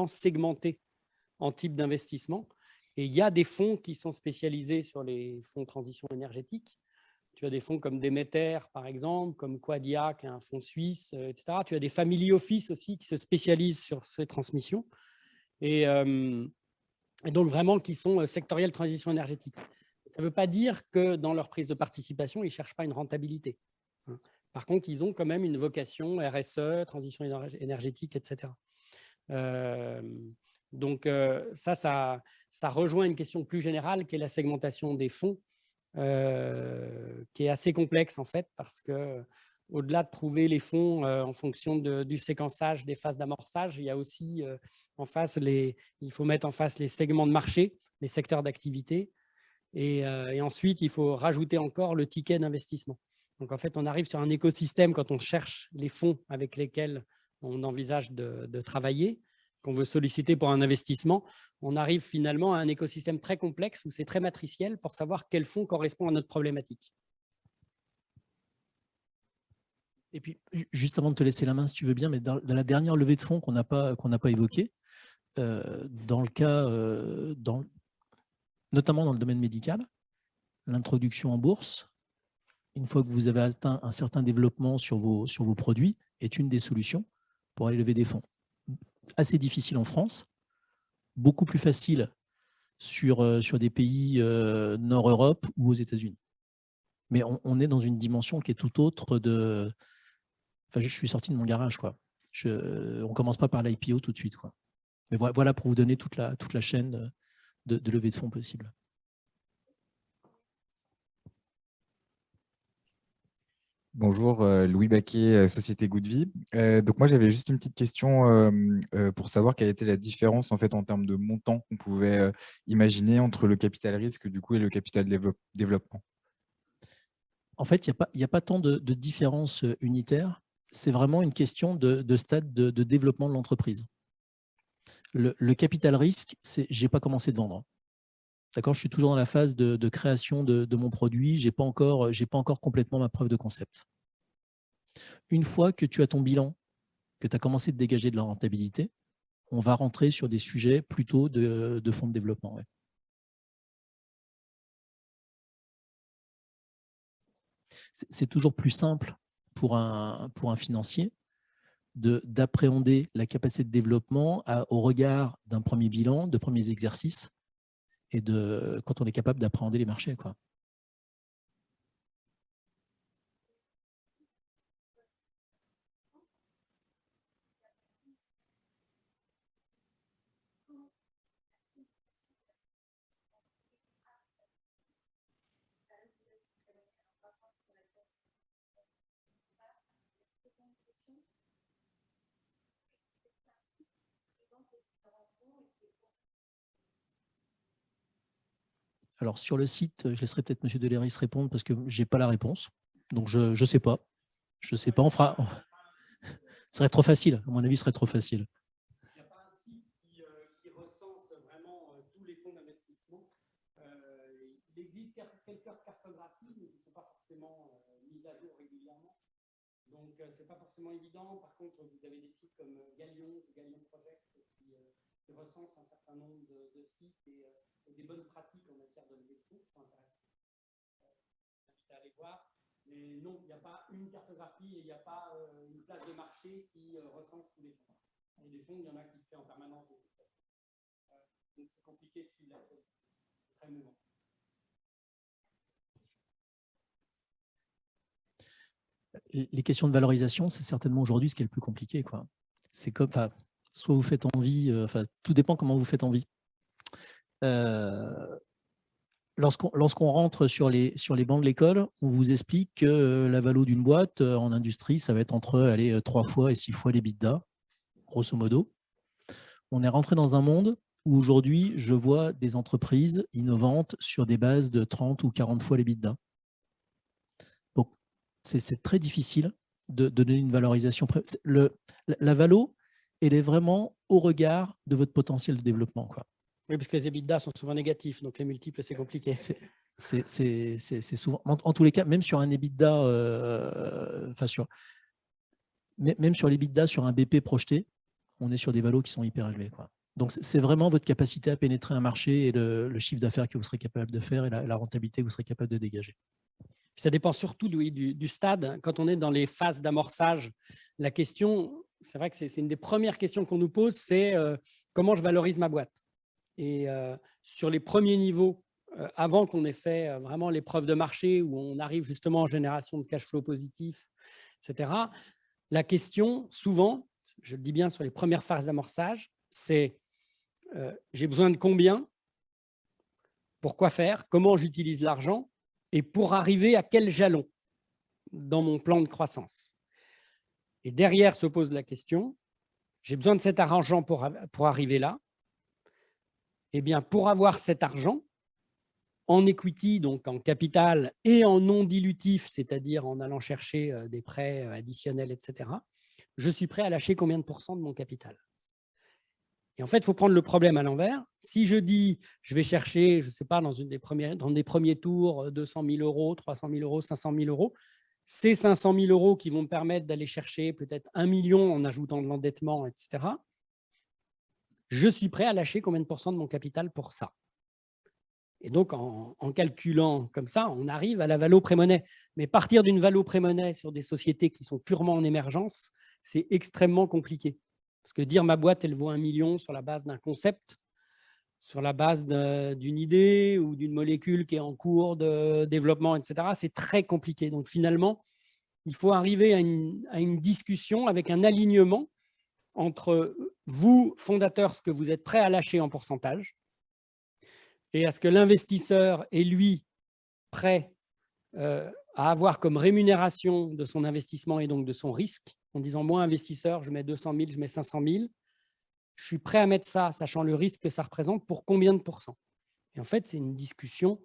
segmentés en type d'investissement. Et il y a des fonds qui sont spécialisés sur les fonds de transition énergétique. Tu as des fonds comme Demeter, par exemple, comme Quadia, qui est un fonds suisse, etc. Tu as des family office aussi qui se spécialisent sur ces transmissions. Et donc vraiment qui sont sectoriels transition énergétique. Ça ne veut pas dire que dans leur prise de participation, ils ne cherchent pas une rentabilité. Par contre, ils ont quand même une vocation RSE, transition énergétique, etc. Donc ça rejoint une question plus générale qui est la segmentation des fonds, qui est assez complexe en fait, parce que au-delà de trouver les fonds en fonction du séquençage des phases d'amorçage, il y a aussi en face il faut mettre en face les segments de marché, les secteurs d'activité, et ensuite il faut rajouter encore le ticket d'investissement. Donc en fait, on arrive sur un écosystème quand on cherche les fonds avec lesquels on envisage de travailler, qu'on veut solliciter pour un investissement. On arrive finalement à un écosystème très complexe où c'est très matriciel pour savoir quel fonds correspond à notre problématique. Et puis, juste avant de te laisser la main, si tu veux bien, mais dans la dernière levée de fonds qu'on n'a pas évoquée, dans le cas, notamment dans le domaine médical, l'introduction en bourse, une fois que vous avez atteint un certain développement sur vos produits, est une des solutions pour aller lever des fonds. Assez difficile en France, beaucoup plus facile sur des pays Nord-Europe ou aux États-Unis. Mais on est dans une dimension qui est tout autre de... Enfin, je suis sorti de mon garage, quoi. On ne commence pas par l'IPO tout de suite, quoi. Mais voilà pour vous donner toute la chaîne de levée de fonds possible. Bonjour, Louis Baquet, Société Goodvie. Donc moi, j'avais juste une petite question pour savoir quelle était la différence en fait en termes de montant qu'on pouvait imaginer entre le capital risque du coup et le capital développement. En fait, il n'y a pas tant de différence unitaire. C'est vraiment une question de stade de développement de l'entreprise. Le capital risque, c'est j'ai pas commencé de vendre. D'accord, je suis toujours dans la phase de création de mon produit. J'ai pas encore complètement ma preuve de concept. Une fois que tu as ton bilan, que tu as commencé de dégager de la rentabilité, on va rentrer sur des sujets plutôt de fonds de développement. Ouais. C'est toujours plus simple pour un financier d'appréhender la capacité de développement au regard d'un premier bilan, de premiers exercices, et quand on est capable d'appréhender les marchés, quoi. Alors, sur le site, je laisserai peut-être M. Deléris répondre parce que je n'ai pas la réponse. Donc, je ne sais pas. Je ne sais pas. On fera. Ce serait trop facile. À mon avis, ce serait trop facile. Il n'y a pas un site qui recense vraiment tous les fonds d'investissement. Il existe quelques cartographies, mais qui ne sont pas forcément mises à jour régulièrement. Donc, ce n'est pas forcément évident. Par contre, vous avez des sites comme Galion Project qui recensent un certain nombre de sites et des bonnes pratiques en matière de levée de fonds. C'est intéressant. Je aller voir. Mais non, il n'y a pas une cartographie et il n'y a pas une place de marché qui recense tous les fonds. Et des fonds, il y en a qui se fait en permanence. Donc, c'est compliqué de suivre la chose. C'est très mouvant. Les questions de valorisation, c'est certainement aujourd'hui ce qui est le plus compliqué, quoi. C'est comme, soit vous faites envie, tout dépend comment vous faites envie. Lorsqu'on rentre sur les bancs de l'école, on vous explique que la valo d'une boîte en industrie, ça va être entre 3 fois et 6 fois l'EBITDA, grosso modo. On est rentré dans un monde où aujourd'hui, je vois des entreprises innovantes sur des bases de 30 ou 40 fois l'EBITDA. Donc, c'est très difficile de donner une valorisation. La valo, elle est vraiment au regard de votre potentiel de développement, quoi. Oui, parce que les EBITDA sont souvent négatifs, donc les multiples, c'est compliqué. C'est souvent, en tous les cas, même sur un EBITDA, même sur l'EBITDA, sur un BP projeté, on est sur des valos qui sont hyper élevés, quoi. Donc, c'est vraiment votre capacité à pénétrer un marché et le chiffre d'affaires que vous serez capable de faire et la rentabilité que vous serez capable de dégager. Ça dépend surtout du stade. Quand on est dans les phases d'amorçage, la question, c'est vrai que c'est une des premières questions qu'on nous pose, c'est comment je valorise ma boîte. Et sur les premiers niveaux, avant qu'on ait fait vraiment l'épreuve de marché où on arrive justement en génération de cash flow positif, etc., la question, souvent, je le dis bien sur les premières phases d'amorçage, c'est j'ai besoin de combien, pourquoi faire, comment j'utilise l'argent et pour arriver à quel jalon dans mon plan de croissance. Et derrière se pose la question, j'ai besoin de cet argent pour arriver là. Eh bien, pour avoir cet argent, en equity, donc en capital, et en non dilutif, c'est-à-dire en allant chercher des prêts additionnels, etc., je suis prêt à lâcher combien de pourcents de mon capital? Et en fait, il faut prendre le problème à l'envers. Si je dis, je vais chercher, je ne sais pas, dans des premiers tours, 200 000 euros, 300 000 euros, 500 000 euros, ces 500 000 euros qui vont me permettre d'aller chercher peut-être 1 million en ajoutant de l'endettement, etc., je suis prêt à lâcher combien de pourcents de mon capital pour ça? Et donc, en calculant comme ça, on arrive à la valo pré-monnaie. Mais partir d'une valo pré-monnaie sur des sociétés qui sont purement en émergence, c'est extrêmement compliqué. Parce que dire ma boîte, elle vaut 1 million sur la base d'un concept, sur la base d'une idée ou d'une molécule qui est en cours de développement, etc., c'est très compliqué. Donc, finalement, il faut arriver à une discussion avec un alignement entre vous, fondateurs, ce que vous êtes prêt à lâcher en pourcentage, et à ce que l'investisseur est, lui, prêt à avoir comme rémunération de son investissement et donc de son risque, en disant, moi, investisseur, je mets 200 000, je mets 500 000, je suis prêt à mettre ça, sachant le risque que ça représente, pour combien de pourcents? Et en fait, c'est une discussion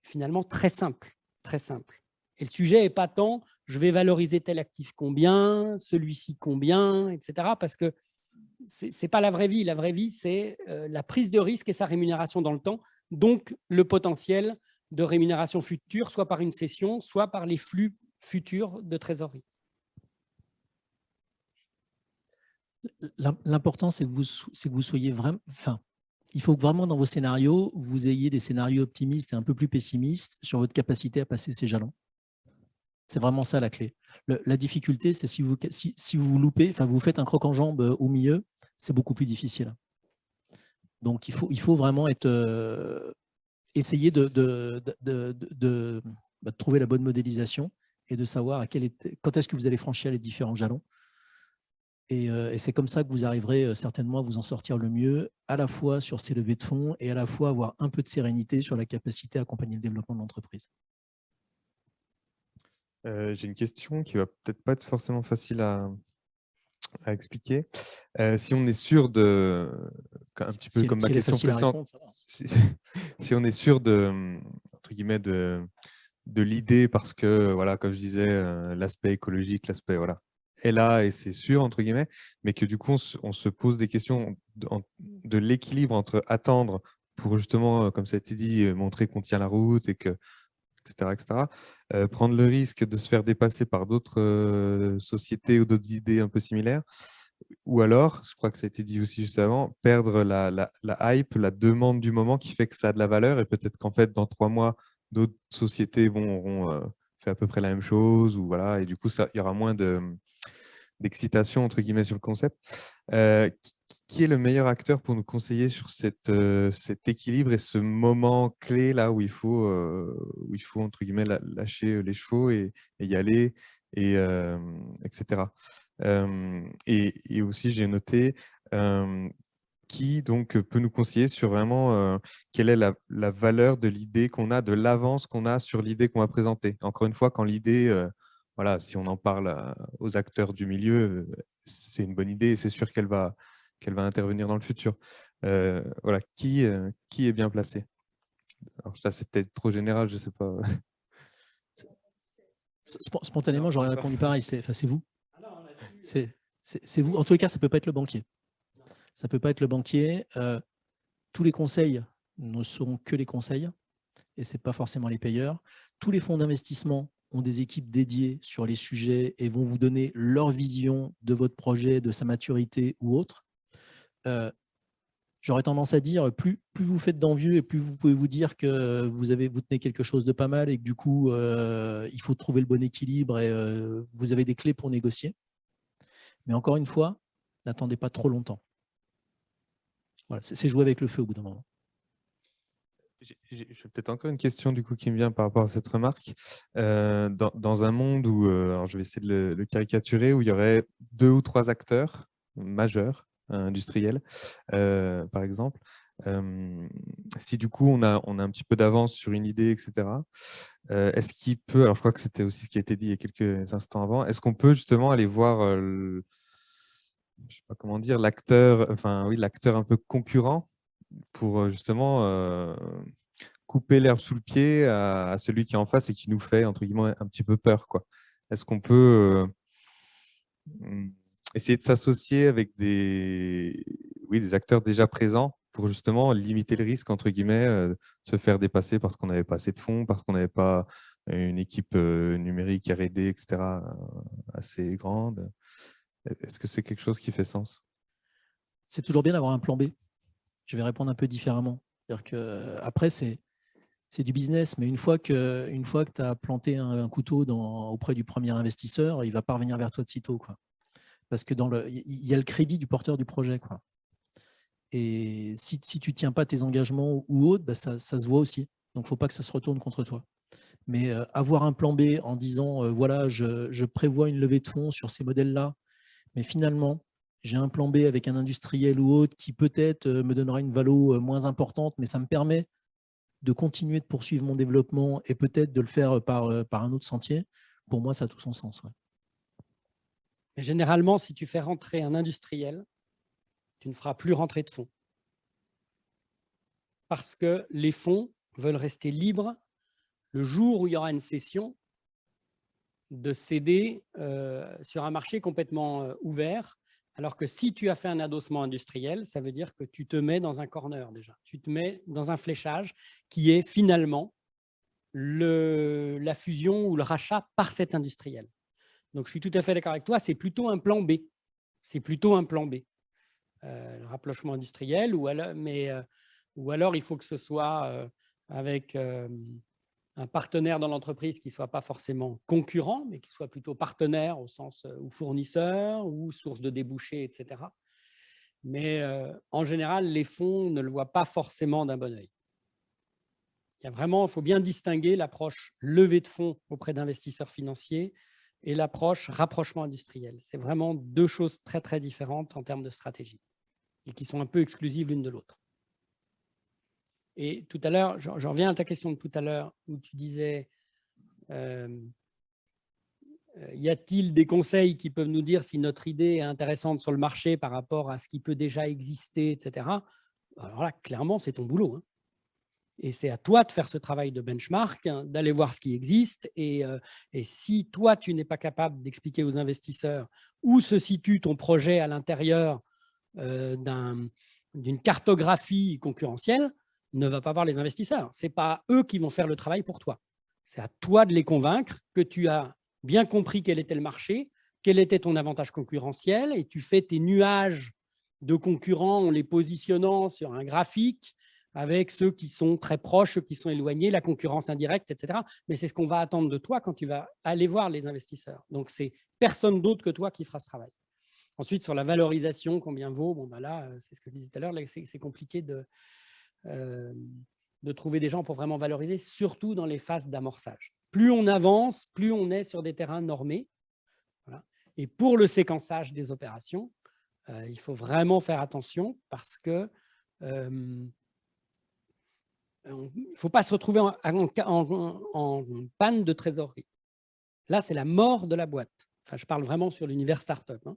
finalement très simple, très simple. Et le sujet n'est pas tant, je vais valoriser tel actif combien, celui-ci combien, etc. Parce que ce n'est pas la vraie vie. La vraie vie, c'est la prise de risque et sa rémunération dans le temps, donc le potentiel de rémunération future, soit par une cession, soit par les flux futurs de trésorerie. L'important, c'est que vous soyez vraiment… Enfin, il faut que vraiment dans vos scénarios, vous ayez des scénarios optimistes et un peu plus pessimistes sur votre capacité à passer ces jalons. C'est vraiment ça la clé. La difficulté, c'est si vous vous loupez, enfin vous faites un croc en jambe au milieu, c'est beaucoup plus difficile. Donc il faut vraiment essayer de trouver la bonne modélisation et de savoir quand est-ce que vous allez franchir les différents jalons. Et c'est comme ça que vous arriverez certainement à vous en sortir le mieux, à la fois sur ces levées de fonds et à la fois avoir un peu de sérénité sur la capacité à accompagner le développement de l'entreprise. J'ai une question qui va peut-être pas être forcément facile à expliquer. Si on est sûr de, un petit peu comme ma question précédente, si on est sûr de, entre guillemets, de l'idée, parce que, voilà, comme je disais, l'aspect écologique, l'aspect, voilà, est là et c'est sûr, entre guillemets, mais que du coup, on se pose des questions de l'équilibre entre attendre pour justement, comme ça a été dit, montrer qu'on tient la route et que etc. Prendre le risque de se faire dépasser par d'autres sociétés ou d'autres idées un peu similaires. Ou alors, je crois que ça a été dit aussi juste avant, perdre la hype, la demande du moment qui fait que ça a de la valeur. Et peut-être qu'en fait, dans 3 mois, d'autres sociétés auront fait à peu près la même chose. Ou voilà, et du coup, il y aura moins d'excitation entre guillemets sur le concept. Qui est le meilleur acteur pour nous conseiller sur cet équilibre et ce moment clé là où il faut entre guillemets lâcher les chevaux et y aller, et etc. Et aussi j'ai noté qui donc peut nous conseiller sur vraiment quelle est la valeur de l'idée qu'on a, de l'avance qu'on a sur l'idée qu'on va présenter. Encore une fois, quand l'idée voilà, si on en parle aux acteurs du milieu, c'est une bonne idée et c'est sûr qu'elle va intervenir dans le futur. Voilà, qui est bien placé? Alors là, c'est peut-être trop général, je ne sais pas. Spontanément, j'aurais répondu pareil, c'est vous. C'est vous. En tous les cas, ça ne peut pas être le banquier. Ça ne peut pas être le banquier. tous les conseils ne seront que les conseils et ce n'est pas forcément les payeurs. Tous les fonds d'investissement ont des équipes dédiées sur les sujets et vont vous donner leur vision de votre projet, de sa maturité ou autre. J'aurais tendance à dire, plus vous faites d'envieux et plus vous pouvez vous dire que vous tenez quelque chose de pas mal et que du coup, il faut trouver le bon équilibre et vous avez des clés pour négocier. Mais encore une fois, n'attendez pas trop longtemps. Voilà, c'est jouer avec le feu au bout d'un moment. J'ai peut-être encore une question du coup qui me vient par rapport à cette remarque. Dans un monde où, alors je vais essayer de le caricaturer, où il y aurait 2 ou 3 acteurs majeurs, industriels, par exemple, si du coup on a un petit peu d'avance sur une idée, etc., est-ce qu'il peut, alors je crois que c'était aussi ce qui a été dit il y a quelques instants avant, est-ce qu'on peut justement aller voir, je ne sais pas comment dire, l'acteur, enfin oui, l'acteur un peu concurrent pour justement couper l'herbe sous le pied à celui qui est en face et qui nous fait, entre guillemets, un petit peu peur, quoi. Est-ce qu'on peut essayer de s'associer avec des acteurs déjà présents pour justement limiter le risque, entre guillemets, de se faire dépasser parce qu'on n'avait pas assez de fonds, parce qu'on n'avait pas une équipe numérique R&D, etc., assez grande? Est-ce que c'est quelque chose qui fait sens? C'est toujours bien d'avoir un plan B. Je vais répondre un peu différemment. C'est-à-dire que, après, c'est du business, mais une fois que tu as planté un couteau auprès du premier investisseur, il ne va pas revenir vers toi de sitôt, quoi. Parce que il y a le crédit du porteur du projet, quoi. Et si tu ne tiens pas tes engagements ou autres, ça se voit aussi. Donc, il ne faut pas que ça se retourne contre toi. Mais avoir un plan B en disant, voilà, je prévois une levée de fonds sur ces modèles-là, mais finalement, j'ai un plan B avec un industriel ou autre qui peut-être me donnera une valo moins importante, mais ça me permet de continuer de poursuivre mon développement et peut-être de le faire par un autre sentier. Pour moi, ça a tout son sens. Ouais. Mais généralement, si tu fais rentrer un industriel, tu ne feras plus rentrer de fonds. Parce que les fonds veulent rester libres le jour où il y aura une cession de céder sur un marché complètement ouvert. Alors que si tu as fait un adossement industriel, ça veut dire que tu te mets dans un corner déjà. Tu te mets dans un fléchage qui est finalement la fusion ou le rachat par cet industriel. Donc, je suis tout à fait d'accord avec toi, c'est plutôt un plan B. C'est plutôt un plan B. Le rapprochement industriel, ou alors il faut que ce soit avec un partenaire dans l'entreprise qui ne soit pas forcément concurrent, mais qui soit plutôt partenaire au sens ou fournisseur ou source de débouchés, etc. Mais en général, les fonds ne le voient pas forcément d'un bon œil. Il faut bien distinguer l'approche levée de fonds auprès d'investisseurs financiers et l'approche rapprochement industriel. C'est vraiment 2 choses très, très différentes en termes de stratégie et qui sont un peu exclusives l'une de l'autre. Et tout à l'heure, je reviens à ta question de tout à l'heure où tu disais y a-t-il des conseils qui peuvent nous dire si notre idée est intéressante sur le marché par rapport à ce qui peut déjà exister, etc. Alors là, clairement, c'est ton boulot. Hein. Et c'est à toi de faire ce travail de benchmark, hein, d'aller voir ce qui existe. Et si toi, tu n'es pas capable d'expliquer aux investisseurs où se situe ton projet à l'intérieur d'une cartographie concurrentielle, ne va pas voir les investisseurs. Ce n'est pas eux qui vont faire le travail pour toi. C'est à toi de les convaincre que tu as bien compris quel était le marché, quel était ton avantage concurrentiel, et tu fais tes nuages de concurrents en les positionnant sur un graphique avec ceux qui sont très proches, ceux qui sont éloignés, la concurrence indirecte, etc. Mais c'est ce qu'on va attendre de toi quand tu vas aller voir les investisseurs. Donc, c'est personne d'autre que toi qui fera ce travail. Ensuite, sur la valorisation, combien vaut, bon, ben là, c'est ce que je disais tout à l'heure, c'est compliqué de trouver des gens pour vraiment valoriser, surtout dans les phases d'amorçage. Plus on avance, plus on est sur des terrains normés. Voilà. Et pour le séquençage des opérations, il faut vraiment faire attention parce que il ne faut pas se retrouver en panne de trésorerie. Là, c'est la mort de la boîte. Enfin, je parle vraiment sur l'univers startup. Hein.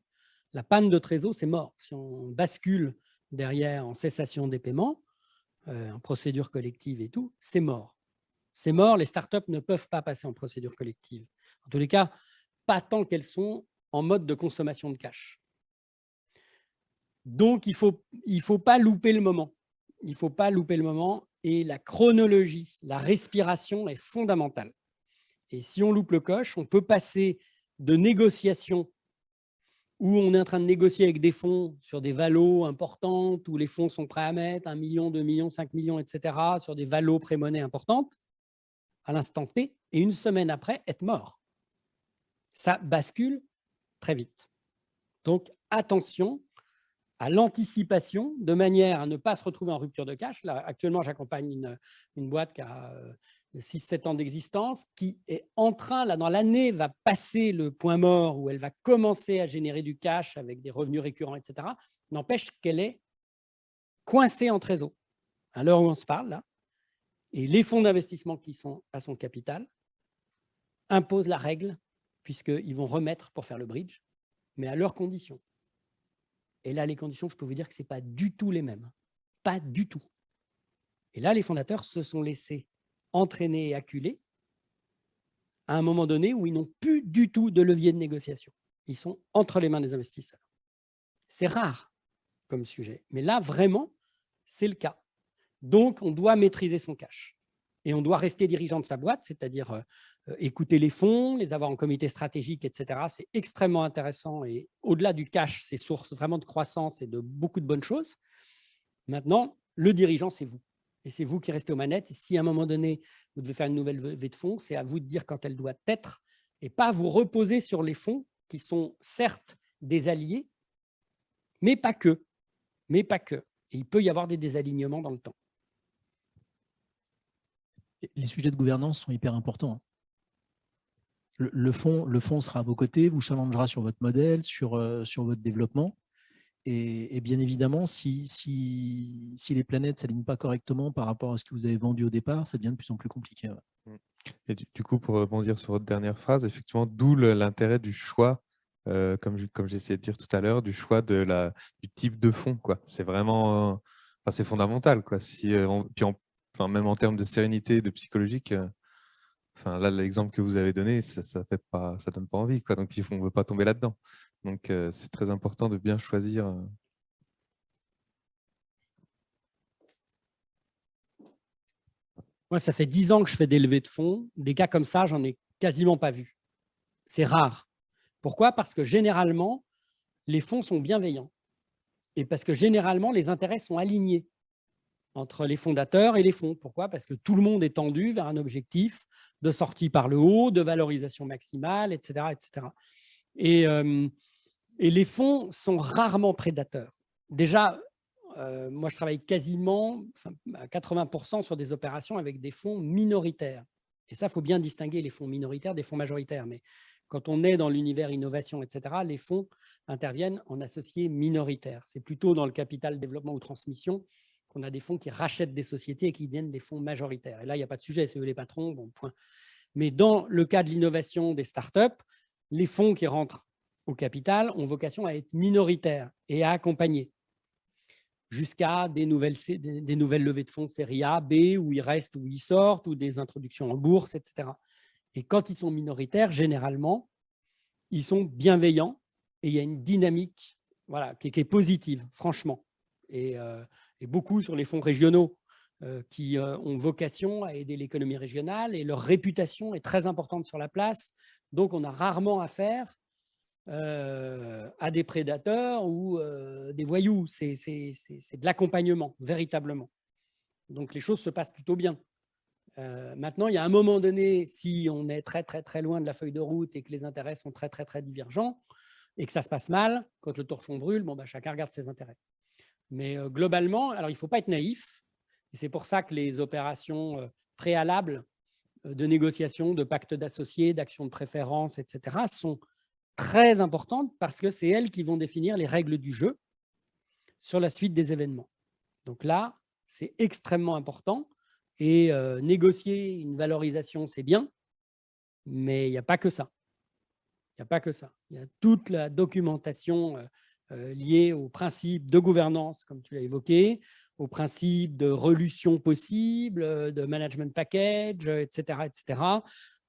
La panne de trésor, c'est mort. Si on bascule derrière en cessation des paiements, en procédure collective et tout, c'est mort. C'est mort, les startups ne peuvent pas passer en procédure collective. En tous les cas, pas tant qu'elles sont en mode de consommation de cash. Donc, il faut pas louper le moment. il ne faut pas louper le moment. Et la chronologie, la respiration est fondamentale. Et si on loupe le coche, on peut passer de négociations où on est en train de négocier avec des fonds sur des valos importantes, où les fonds sont prêts à mettre 1 million, 2 millions, 5 millions, etc., sur des valos pré-monnaie importantes, à l'instant T, et une semaine après, être mort. Ça bascule très vite. Donc, attention à l'anticipation, de manière à ne pas se retrouver en rupture de cash. Là, actuellement, j'accompagne une boîte qui a 6-7 ans d'existence, qui est en train, là, dans l'année, va passer le point mort où elle va commencer à générer du cash avec des revenus récurrents, etc. N'empêche qu'elle est coincée en trésor. À l'heure où on se parle, là, et les fonds d'investissement qui sont à son capital imposent la règle, puisqu'ils vont remettre pour faire le bridge, mais à leurs conditions. Et là, les conditions, je peux vous dire que ce n'est pas du tout les mêmes. Pas du tout. Et là, les fondateurs se sont laissés entraîner et acculer à un moment donné où ils n'ont plus du tout de levier de négociation. Ils sont entre les mains des investisseurs. C'est rare comme sujet. Mais là, vraiment, c'est le cas. Donc, on doit maîtriser son cash. Et on doit rester dirigeant de sa boîte, c'est-à-dire écouter les fonds, les avoir en comité stratégique, etc. C'est extrêmement intéressant. Et au-delà du cash, c'est source vraiment de croissance et de beaucoup de bonnes choses. Maintenant, le dirigeant, c'est vous. Et c'est vous qui restez aux manettes. Et si à un moment donné, vous devez faire une nouvelle levée de fonds, c'est à vous de dire quand elle doit être et pas vous reposer sur les fonds qui sont certes des alliés, mais pas que. Mais pas que. Et il peut y avoir des désalignements dans le temps. Les sujets de gouvernance sont hyper importants. Le fonds sera à vos côtés, vous challengera sur votre modèle, sur votre développement. Et bien évidemment, si les planètes ne s'alignent pas correctement par rapport à ce que vous avez vendu au départ, ça devient de plus en plus compliqué. Ouais. Et du coup, pour rebondir sur votre dernière phrase, effectivement, d'où l'intérêt du choix, comme j'essayais de dire tout à l'heure, du choix du type de fonds. C'est vraiment c'est fondamental. Même en termes de sérénité, de psychologique, là, l'exemple que vous avez donné, ça donne pas envie. Donc, on ne veut pas tomber là-dedans. Donc, c'est très important de bien choisir. Moi, ça fait 10 ans que je fais des levées de fonds. Des cas comme ça, j'en ai quasiment pas vu. C'est rare. Pourquoi? Parce que généralement, les fonds sont bienveillants. Et parce que généralement, les intérêts sont alignés entre les fondateurs et les fonds. Pourquoi? Parce que tout le monde est tendu vers un objectif de sortie par le haut, de valorisation maximale, etc. etc. Et les fonds sont rarement prédateurs. Déjà, moi, je travaille quasiment à 80% sur des opérations avec des fonds minoritaires. Et ça, il faut bien distinguer les fonds minoritaires des fonds majoritaires. Mais quand on est dans l'univers innovation, etc., les fonds interviennent en associés minoritaires. C'est plutôt dans le capital développement ou transmission qu'on a des fonds qui rachètent des sociétés et qui deviennent des fonds majoritaires. Et là, il n'y a pas de sujet, c'est eux les patrons, bon, point. Mais dans le cas de l'innovation des startups, les fonds qui rentrent au capital ont vocation à être minoritaires et à accompagner jusqu'à des nouvelles levées de fonds série A, B, où ils restent, où ils sortent, ou des introductions en bourse, etc. Et quand ils sont minoritaires, généralement, ils sont bienveillants et il y a une dynamique qui est positive, franchement. Et beaucoup sur les fonds régionaux qui ont vocation à aider l'économie régionale et leur réputation est très importante sur la place. Donc, on a rarement affaire à des prédateurs ou des voyous. C'est de l'accompagnement, véritablement. Donc, les choses se passent plutôt bien. Maintenant, il y a un moment donné, si on est très, très, très loin de la feuille de route et que les intérêts sont très, très, très divergents et que ça se passe mal, quand le torchon brûle, chacun regarde ses intérêts. Mais globalement, alors il ne faut pas être naïf. Et c'est pour ça que les opérations préalables de négociation, de pacte d'associés, d'actions de préférence, etc., sont très importantes parce que c'est elles qui vont définir les règles du jeu sur la suite des événements. Donc là, c'est extrêmement important. Et négocier une valorisation, c'est bien, mais il n'y a pas que ça. Il n'y a pas que ça. Il y a toute la documentation liée aux principes de gouvernance, comme tu l'as évoqué, aux principes de relution possible, de management package, etc., etc.,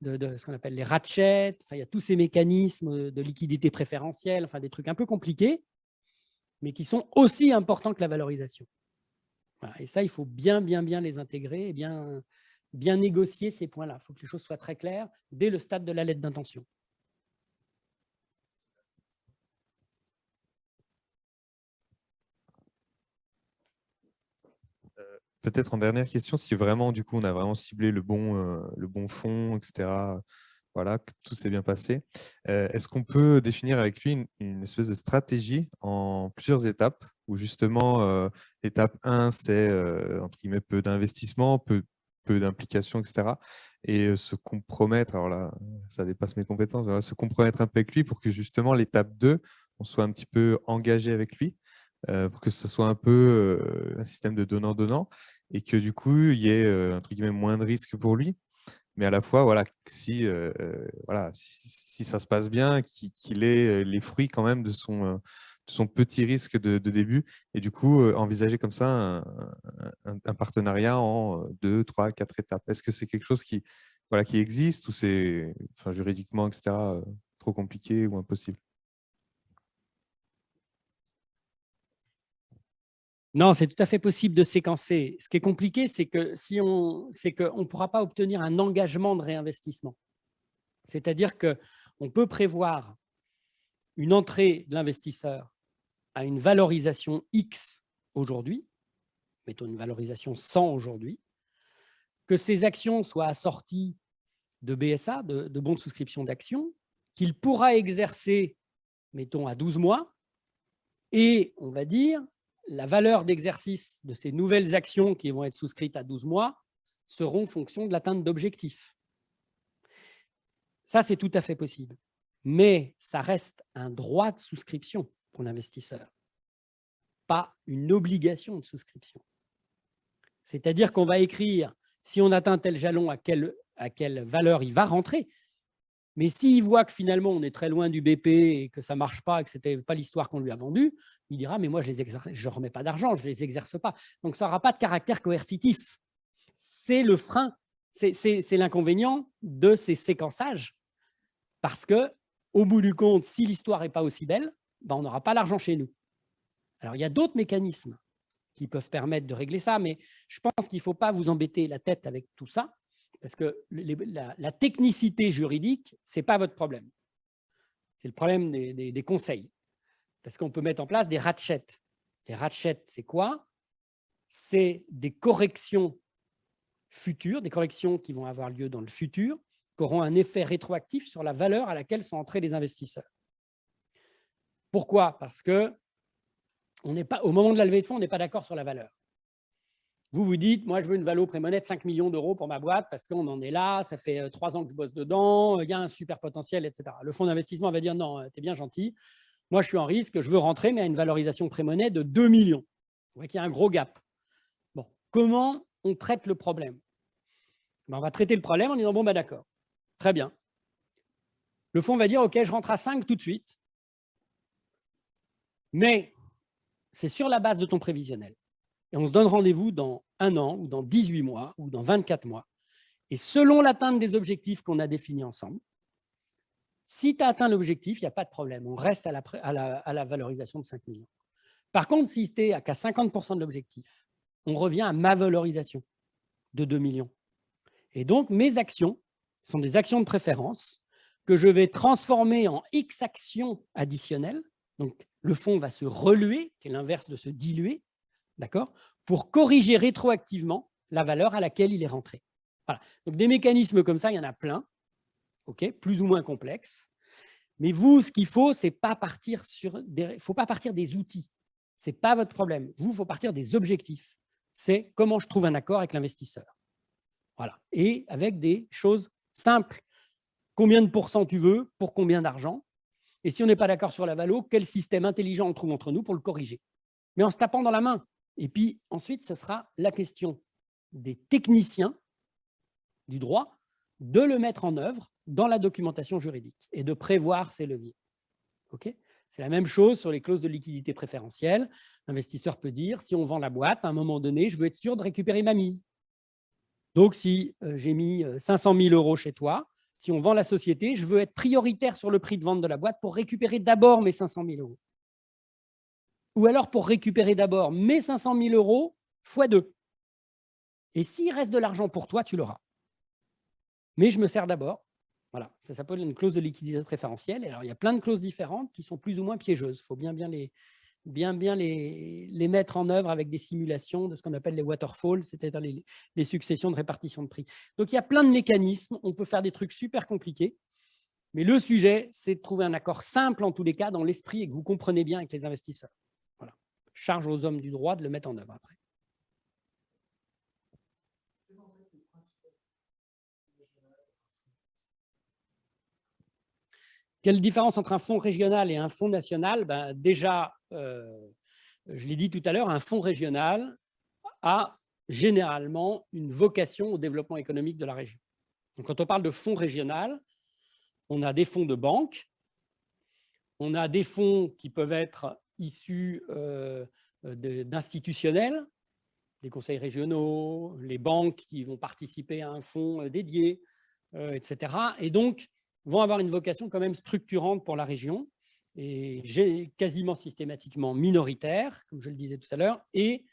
de ce qu'on appelle les ratchets. Il y a tous ces mécanismes de liquidité préférentielle, des trucs un peu compliqués, mais qui sont aussi importants que la valorisation. Voilà. Et ça, il faut bien les intégrer et bien négocier ces points-là. Il faut que les choses soient très claires dès le stade de la lettre d'intention. Peut-être en dernière question, si vraiment, du coup, on a vraiment ciblé le bon fond, etc., voilà, que tout s'est bien passé, est-ce qu'on peut définir avec lui une espèce de stratégie en plusieurs étapes, où justement, l'étape 1, c'est, entre guillemets, peu d'investissement, peu d'implication, etc., et se compromettre, alors là, ça dépasse mes compétences, voilà, se compromettre un peu avec lui pour que justement, l'étape 2, on soit un petit peu engagé avec lui, pour que ce soit un peu un système de donnant-donnant et que du coup, il y ait entre guillemets moins de risques pour lui. Mais à la fois, voilà, si ça se passe bien, qu'il ait les fruits quand même de son petit risque de début. Et du coup, envisager comme ça un partenariat en 2, 3, 4 étapes. Est-ce que c'est quelque chose qui existe ou c'est juridiquement, etc., trop compliqué ou impossible? Non, c'est tout à fait possible de séquencer. Ce qui est compliqué, c'est qu'on ne pourra pas obtenir un engagement de réinvestissement. C'est-à-dire qu'on peut prévoir une entrée de l'investisseur à une valorisation X aujourd'hui, mettons une valorisation 100 aujourd'hui, que ces actions soient assorties de BSA, de bons de souscription d'actions, qu'il pourra exercer, mettons, à 12 mois, et on va dire la valeur d'exercice de ces nouvelles actions qui vont être souscrites à 12 mois seront en fonction de l'atteinte d'objectifs. Ça, c'est tout à fait possible. Mais ça reste un droit de souscription pour l'investisseur, pas une obligation de souscription. C'est-à-dire qu'on va écrire, si on atteint tel jalon, à quelle valeur il va rentrer. Mais s'il voit que finalement, on est très loin du BP et que ça ne marche pas et que ce n'était pas l'histoire qu'on lui a vendue, il dira « mais moi, je ne remets pas d'argent, je ne les exerce pas ». Donc, ça n'aura pas de caractère coercitif. C'est le frein, c'est l'inconvénient de ces séquençages. Parce qu'au bout du compte, si l'histoire n'est pas aussi belle, ben, on n'aura pas l'argent chez nous. Alors, il y a d'autres mécanismes qui peuvent permettre de régler ça, mais je pense qu'il ne faut pas vous embêter la tête avec tout ça. Parce que la technicité juridique, ce n'est pas votre problème. C'est le problème des conseils. Parce qu'on peut mettre en place des ratchets. Les ratchets, c'est quoi? C'est des corrections futures, des corrections qui vont avoir lieu dans le futur, qui auront un effet rétroactif sur la valeur à laquelle sont entrés les investisseurs. Pourquoi? Parce que au moment de la levée de fonds, on n'est pas d'accord sur la valeur. Vous dites, moi, je veux une valo prémonnaie de 5 millions d'euros pour ma boîte parce qu'on en est là, ça fait 3 ans que je bosse dedans, il y a un super potentiel, etc. Le fonds d'investissement va dire, non, tu es bien gentil, moi, je suis en risque, je veux rentrer, mais à une valorisation prémonnaie de 2 millions. Vous voyez qu'il y a un gros gap. Bon, comment on traite le problème? Ben, on va traiter le problème en disant, bon, ben, d'accord, très bien. Le fonds va dire, OK, je rentre à 5 tout de suite, mais c'est sur la base de ton prévisionnel. Et on se donne rendez-vous dans 1 an, ou dans 18 mois, ou dans 24 mois. Et selon l'atteinte des objectifs qu'on a définis ensemble, si tu as atteint l'objectif, il n'y a pas de problème. On reste à la valorisation de 5 millions. Par contre, si tu es qu'à 50% de l'objectif, on revient à ma valorisation de 2 millions. Et donc, mes actions sont des actions de préférence que je vais transformer en X actions additionnelles. Donc, le fonds va se reluer, qui est l'inverse de se diluer, d'accord, pour corriger rétroactivement la valeur à laquelle il est rentré. Voilà. Donc, des mécanismes comme ça, il y en a plein, okay, plus ou moins complexes. Mais vous, ce qu'il faut, c'est pas partir faut pas partir des outils. Ce n'est pas votre problème. Vous, il faut partir des objectifs. C'est comment je trouve un accord avec l'investisseur. Voilà. Et avec des choses simples. Combien de pourcents tu veux, pour combien d'argent? Et si on n'est pas d'accord sur la valo, quel système intelligent on trouve entre nous pour le corriger? Mais en se tapant dans la main. Et puis ensuite, ce sera la question des techniciens du droit de le mettre en œuvre dans la documentation juridique et de prévoir ces leviers. Okay, c'est la même chose sur les clauses de liquidité préférentielle. L'investisseur peut dire, si on vend la boîte, à un moment donné, je veux être sûr de récupérer ma mise. Donc, si j'ai mis 500 000 euros chez toi, si on vend la société, je veux être prioritaire sur le prix de vente de la boîte pour récupérer d'abord mes 500 000 euros. Ou alors pour récupérer d'abord mes 500 000 euros fois 2. Et s'il reste de l'argent pour toi, tu l'auras. Mais je me sers d'abord. Voilà, ça s'appelle une clause de liquidité préférentielle. Et alors, il y a plein de clauses différentes qui sont plus ou moins piégeuses. Il faut bien les mettre en œuvre avec des simulations de ce qu'on appelle les waterfalls, c'est-à-dire les successions de répartition de prix. Donc, il y a plein de mécanismes. On peut faire des trucs super compliqués. Mais le sujet, c'est de trouver un accord simple en tous les cas dans l'esprit et que vous comprenez bien avec les investisseurs. Voilà. Charge aux hommes du droit de le mettre en œuvre après. Quelle différence entre un fonds régional et un fonds national? Déjà, je l'ai dit tout à l'heure, un fonds régional a généralement une vocation au développement économique de la région. Donc, quand on parle de fonds régional, on a des fonds de banque, on a des fonds qui peuvent être issus d'institutionnels, les conseils régionaux, les banques qui vont participer à un fonds dédié, etc. Et donc, vont avoir une vocation quand même structurante pour la région, et quasiment systématiquement minoritaire, comme je le disais tout à l'heure, et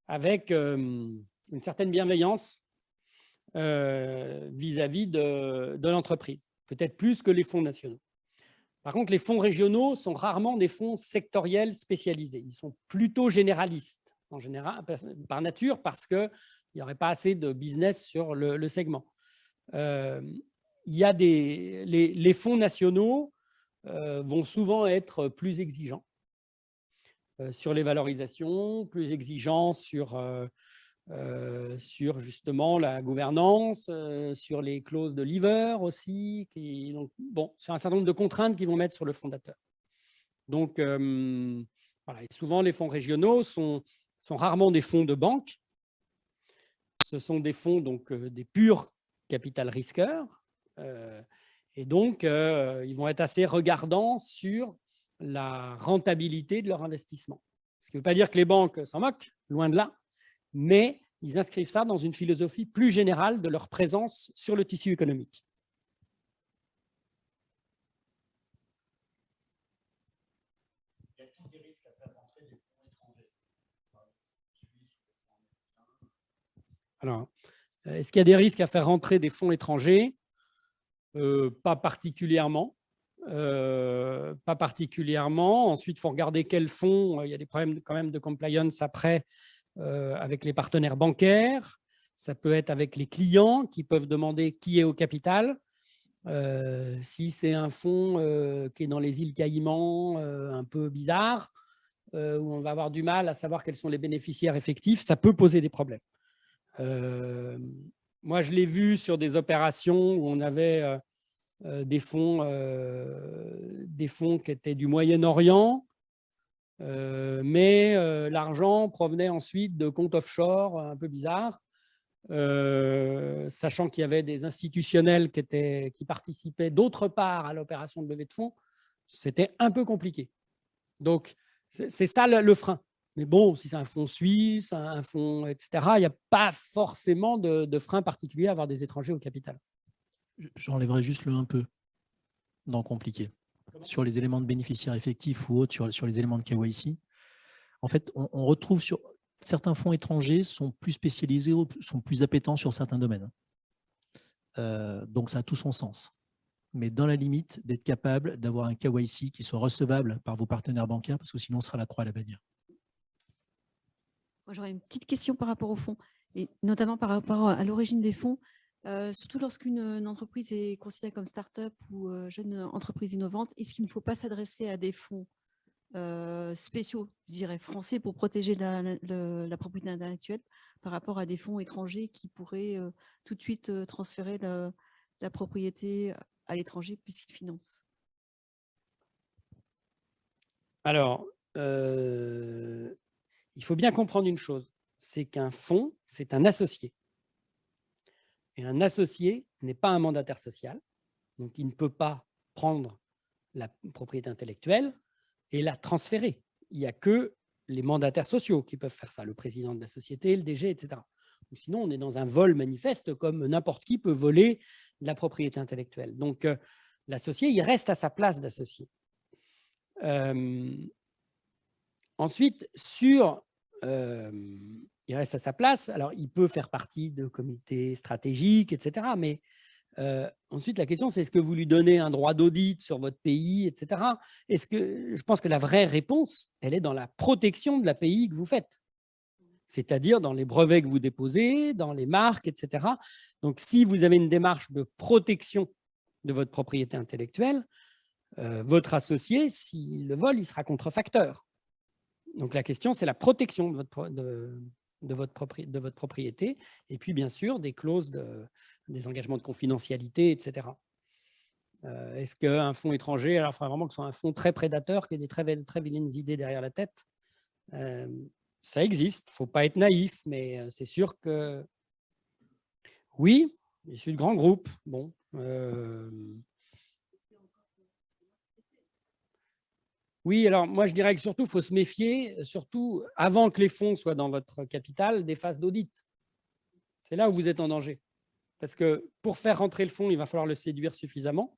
avec une certaine bienveillance vis-à-vis de l'entreprise, peut-être plus que les fonds nationaux. Par contre, les fonds régionaux sont rarement des fonds sectoriels spécialisés. Ils sont plutôt généralistes, en général, par nature, parce qu'il n'y aurait pas assez de business sur le segment. Il y a les fonds nationaux vont souvent être plus exigeants sur les valorisations, plus exigeants sur justement la gouvernance, sur les clauses de leaver aussi, donc, bon, sur un certain nombre de contraintes qu'ils vont mettre sur le fondateur. Donc, voilà, et souvent, les fonds régionaux sont rarement des fonds de banque. Ce sont des fonds, donc, des purs capital risqueurs. Et donc, ils vont être assez regardants sur la rentabilité de leur investissement. Ce qui ne veut pas dire que les banques s'en moquent, loin de là, mais ils inscrivent ça dans une philosophie plus générale de leur présence sur le tissu économique. Y a-t-il des risques à faire rentrer des fonds étrangers? Alors, est-ce qu'il y a des risques à faire rentrer des fonds étrangers? Pas particulièrement. Pas particulièrement. Ensuite, il faut regarder quels fonds. Il y a des problèmes quand même de compliance après avec les partenaires bancaires. Ça peut être avec les clients qui peuvent demander qui est au capital. Si c'est un fonds qui est dans les îles Caïmans, un peu bizarre, où on va avoir du mal à savoir quels sont les bénéficiaires effectifs, ça peut poser des problèmes. Moi, je l'ai vu sur des opérations où on avait des fonds qui étaient du Moyen-Orient, mais l'argent provenait ensuite de comptes offshore un peu bizarres, sachant qu'il y avait des institutionnels qui participaient d'autre part à l'opération de levée de fonds. C'était un peu compliqué. Donc, c'est ça le frein. Mais bon, si c'est un fonds suisse, un fonds, etc., il n'y a pas forcément de frein particulier à avoir des étrangers au capital. J'enlèverai juste le un peu dans compliqué. Sur les éléments de bénéficiaires effectifs ou autres, sur les éléments de KYC, en fait, on retrouve sur certains fonds étrangers sont plus spécialisés, sont plus appétents sur certains domaines. Donc, ça a tout son sens. Mais dans la limite d'être capable d'avoir un KYC qui soit recevable par vos partenaires bancaires, parce que sinon, on sera la croix à la bannière. Moi, j'aurais une petite question par rapport au fonds, et notamment par rapport à l'origine des fonds, surtout lorsqu'une entreprise est considérée comme start-up ou jeune entreprise innovante. Est-ce qu'il ne faut pas s'adresser à des fonds spéciaux, je dirais, français, pour protéger la propriété intellectuelle par rapport à des fonds étrangers qui pourraient tout de suite transférer la propriété à l'étranger puisqu'ils financent? Alors, il faut bien comprendre une chose, c'est qu'un fonds, c'est un associé. Et un associé n'est pas un mandataire social, donc il ne peut pas prendre la propriété intellectuelle et la transférer. Il n'y a que les mandataires sociaux qui peuvent faire ça, le président de la société, le DG, etc. Ou sinon, on est dans un vol manifeste comme n'importe qui peut voler de la propriété intellectuelle. Donc, l'associé, il reste à sa place d'associé. Ensuite, sur il reste à sa place. Alors, il peut faire partie de comités stratégiques, etc. Mais ensuite, la question, c'est est-ce que vous lui donnez un droit d'audit sur votre pays, etc. Je pense que la vraie réponse, elle est dans la protection de l'API que vous faites. C'est-à-dire dans les brevets que vous déposez, dans les marques, etc. Donc, si vous avez une démarche de protection de votre propriété intellectuelle, votre associé, s'il le vole, il sera contrefacteur. Donc, la question, c'est la protection de votre propriété et puis, bien sûr, des clauses, des engagements de confidentialité, etc. Est-ce qu'un fonds étranger, alors il faudra vraiment que ce soit un fonds très prédateur, qui ait des très vilaines idées derrière la tête, ça existe, il ne faut pas être naïf, mais c'est sûr que oui, issu de grands groupes. Bon, oui, alors moi je dirais que surtout, il faut se méfier, surtout avant que les fonds soient dans votre capital, des phases d'audit. C'est là où vous êtes en danger. Parce que pour faire rentrer le fonds, il va falloir le séduire suffisamment.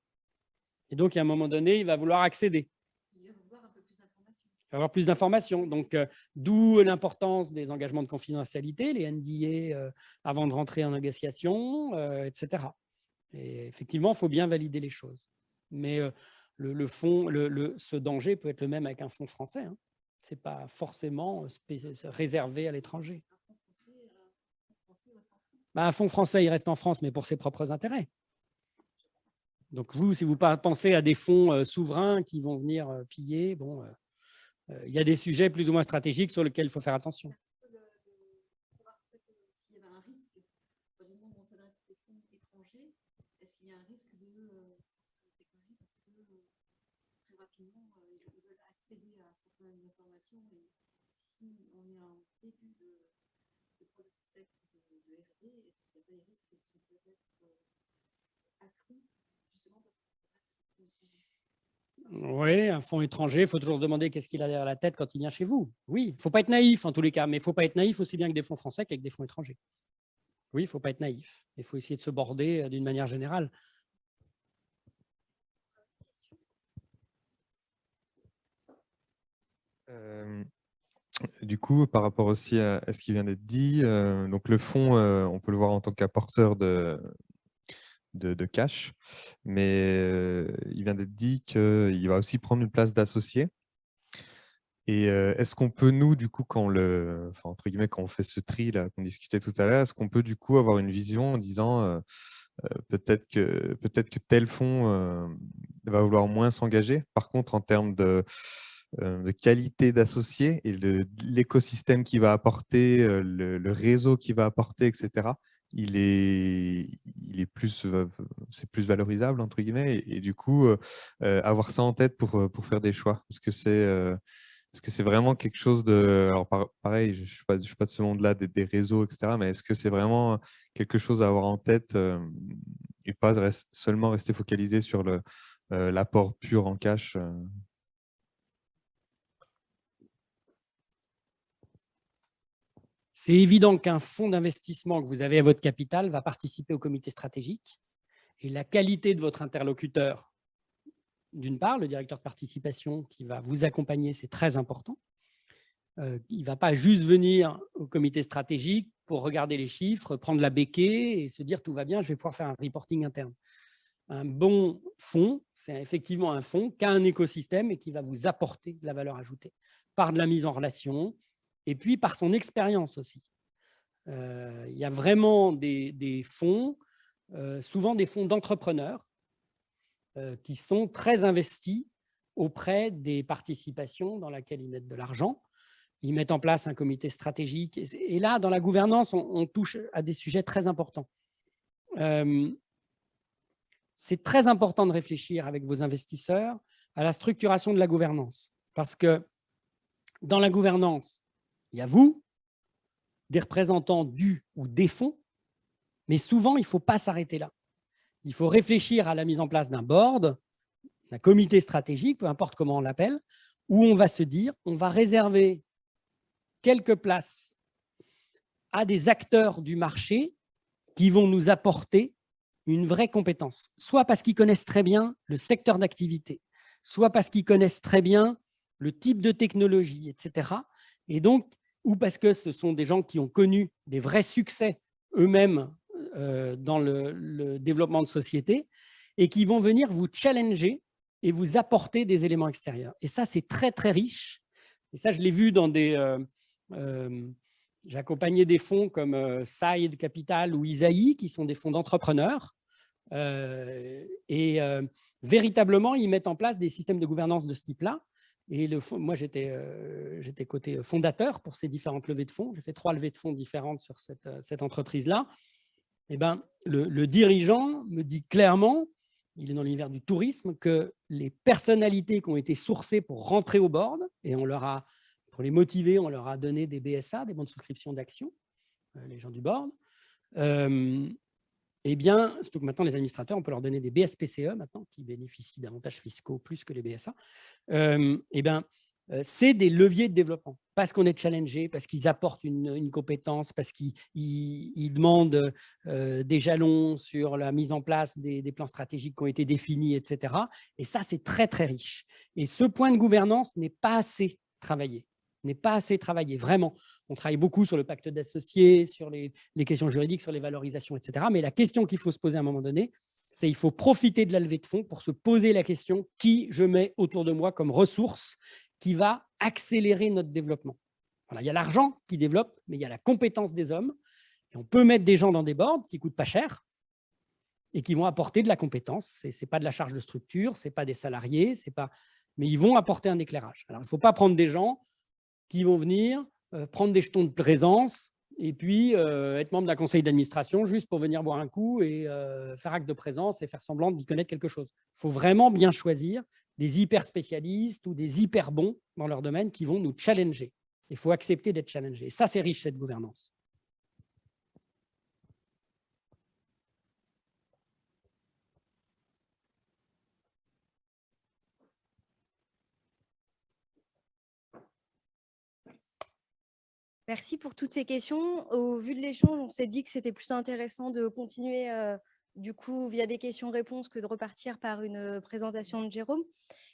Et donc, à un moment donné, il va vouloir accéder. Il va avoir plus d'informations. Donc, d'où l'importance des engagements de confidentialité, les NDA avant de rentrer en négociation, etc. Et effectivement, il faut bien valider les choses. Mais ce danger peut être le même avec un fonds français. Hein. Ce n'est pas forcément réservé à l'étranger. Un fonds français, il reste en France, mais pour ses propres intérêts. Donc, vous, si vous pensez à des fonds souverains qui vont venir piller, bon, il y a des sujets plus ou moins stratégiques sur lesquels il faut faire attention. S'il y avait un risque, du moment où on s'adresse à des fonds étrangers, est-ce qu'il y a un risque de technologie parce que très rapidement, ils veulent accéder à certaines informations et si on est en début de product concept de R&D, est-ce qu'il y a des risques qui peuvent être accrus justement parce que oui, un fonds étranger, il faut toujours se demander qu'est-ce qu'il a derrière la tête quand il vient chez vous. Oui, il ne faut pas être naïf en tous les cas, mais il ne faut pas être naïf aussi bien avec des fonds français qu'avec des fonds étrangers. Oui, il ne faut pas être naïf. Il faut essayer de se border d'une manière générale. Du coup, par rapport aussi à ce qui vient d'être dit, donc le fonds, on peut le voir en tant qu'apporteur de cash, mais il vient d'être dit qu'il va aussi prendre une place d'associé. Et est-ce qu'on peut, nous, du coup, entre guillemets, quand on fait ce tri là qu'on discutait tout à l'heure, est-ce qu'on peut du coup avoir une vision en disant peut-être que tel fonds va vouloir moins s'engager. Par contre, en termes de qualité d'associé et l'écosystème qu'il va apporter, le réseau qu'il va apporter, etc., c'est plus valorisable, entre guillemets, et du coup, avoir ça en tête pour faire des choix. Parce que c'est vraiment quelque chose de… Alors, pareil, je ne suis pas de ce monde-là des réseaux, etc., mais est-ce que c'est vraiment quelque chose à avoir en tête et pas seulement rester focalisé sur l'apport pur en cash C'est évident qu'un fonds d'investissement que vous avez à votre capital va participer au comité stratégique et la qualité de votre interlocuteur, d'une part, le directeur de participation qui va vous accompagner, c'est très important. Il ne va pas juste venir au comité stratégique pour regarder les chiffres, prendre la béquille et se dire tout va bien, je vais pouvoir faire un reporting interne. Un bon fonds, c'est effectivement un fonds qui a un écosystème et qui va vous apporter de la valeur ajoutée par de la mise en relation et puis par son expérience aussi. Il y a vraiment des fonds, souvent des fonds d'entrepreneurs qui sont très investis auprès des participations dans lesquelles ils mettent de l'argent. Ils mettent en place un comité stratégique. Et là, dans la gouvernance, on touche à des sujets très importants. C'est très important de réfléchir avec vos investisseurs à la structuration de la gouvernance. Parce que dans la gouvernance, il y a vous, des représentants du ou des fonds, mais souvent, il ne faut pas s'arrêter là. Il faut réfléchir à la mise en place d'un board, d'un comité stratégique, peu importe comment on l'appelle, où on va se dire, on va réserver quelques places à des acteurs du marché qui vont nous apporter une vraie compétence, soit parce qu'ils connaissent très bien le secteur d'activité, soit parce qu'ils connaissent très bien le type de technologie, etc. Et donc, ou parce que ce sont des gens qui ont connu des vrais succès eux-mêmes dans le développement de société et qui vont venir vous challenger et vous apporter des éléments extérieurs. Et ça, c'est très, très riche. Et ça, je l'ai vu dans des... j'ai accompagné des fonds comme Side Capital ou Isaïe, qui sont des fonds d'entrepreneurs. Véritablement, ils mettent en place des systèmes de gouvernance de ce type-là. Et moi, j'étais côté fondateur pour ces différentes levées de fonds. J'ai fait 3 levées de fonds différentes sur cette entreprise-là. Eh ben, le dirigeant me dit clairement, il est dans l'univers du tourisme, que les personnalités qui ont été sourcées pour rentrer au board, et pour les motiver, on leur a donné des BSA, des bons de souscription d'actions, les gens du board. Eh bien, surtout que maintenant, les administrateurs, on peut leur donner des BSPCE maintenant, qui bénéficient d'avantages fiscaux plus que les BSA. Eh bien, c'est des leviers de développement, parce qu'on est challengé, parce qu'ils apportent une compétence, parce qu'ils demandent des jalons sur la mise en place des plans stratégiques qui ont été définis, etc. Et ça, c'est très, très riche. Et ce point de gouvernance n'est pas assez travaillé. Vraiment. On travaille beaucoup sur le pacte d'associés, sur les questions juridiques, sur les valorisations, etc. Mais la question qu'il faut se poser à un moment donné, c'est il faut profiter de la levée de fonds pour se poser la question qui je mets autour de moi comme ressource qui va accélérer notre développement. Voilà, il y a l'argent qui développe, mais il y a la compétence des hommes. Et on peut mettre des gens dans des boards qui ne coûtent pas cher et qui vont apporter de la compétence. Ce n'est pas de la charge de structure, ce n'est pas des salariés, mais ils vont apporter un éclairage. Alors, il ne faut pas prendre des gens qui vont venir prendre des jetons de présence et puis être membre d'un conseil d'administration juste pour venir boire un coup et faire acte de présence et faire semblant d'y connaître quelque chose. Il faut vraiment bien choisir des hyper spécialistes ou des hyper bons dans leur domaine qui vont nous challenger. Il faut accepter d'être challengé. Et ça, c'est riche, cette gouvernance. Merci pour toutes ces questions. Au vu de l'échange, on s'est dit que c'était plus intéressant de continuer du coup via des questions-réponses que de repartir par une présentation de Jérôme.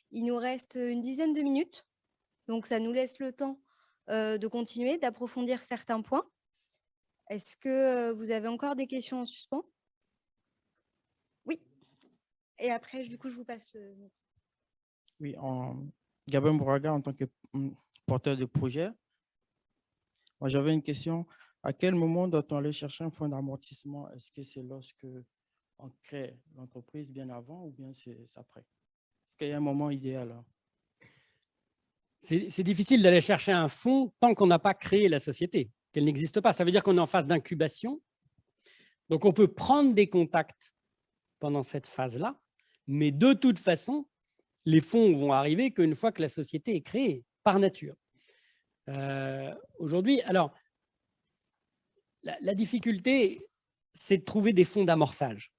Il nous reste une dizaine de minutes, donc ça nous laisse le temps de continuer, d'approfondir certains points. Est-ce que vous avez encore des questions en suspens? Oui. Et après, du coup, je vous passe le micro. Oui, Gabriel Mouraga, en tant que porteur de projet. Moi, j'avais une question. À quel moment doit-on aller chercher un fonds d'amortissement? Est-ce que c'est lorsque on crée l'entreprise bien avant ou bien c'est après? Est-ce qu'il y a un moment idéal? C'est difficile d'aller chercher un fonds tant qu'on n'a pas créé la société, qu'elle n'existe pas. Ça veut dire qu'on est en phase d'incubation. Donc, on peut prendre des contacts pendant cette phase-là, mais de toute façon, les fonds vont arriver qu'une fois que la société est créée, par nature. Aujourd'hui, alors, la difficulté, c'est de trouver des fonds d'amorçage.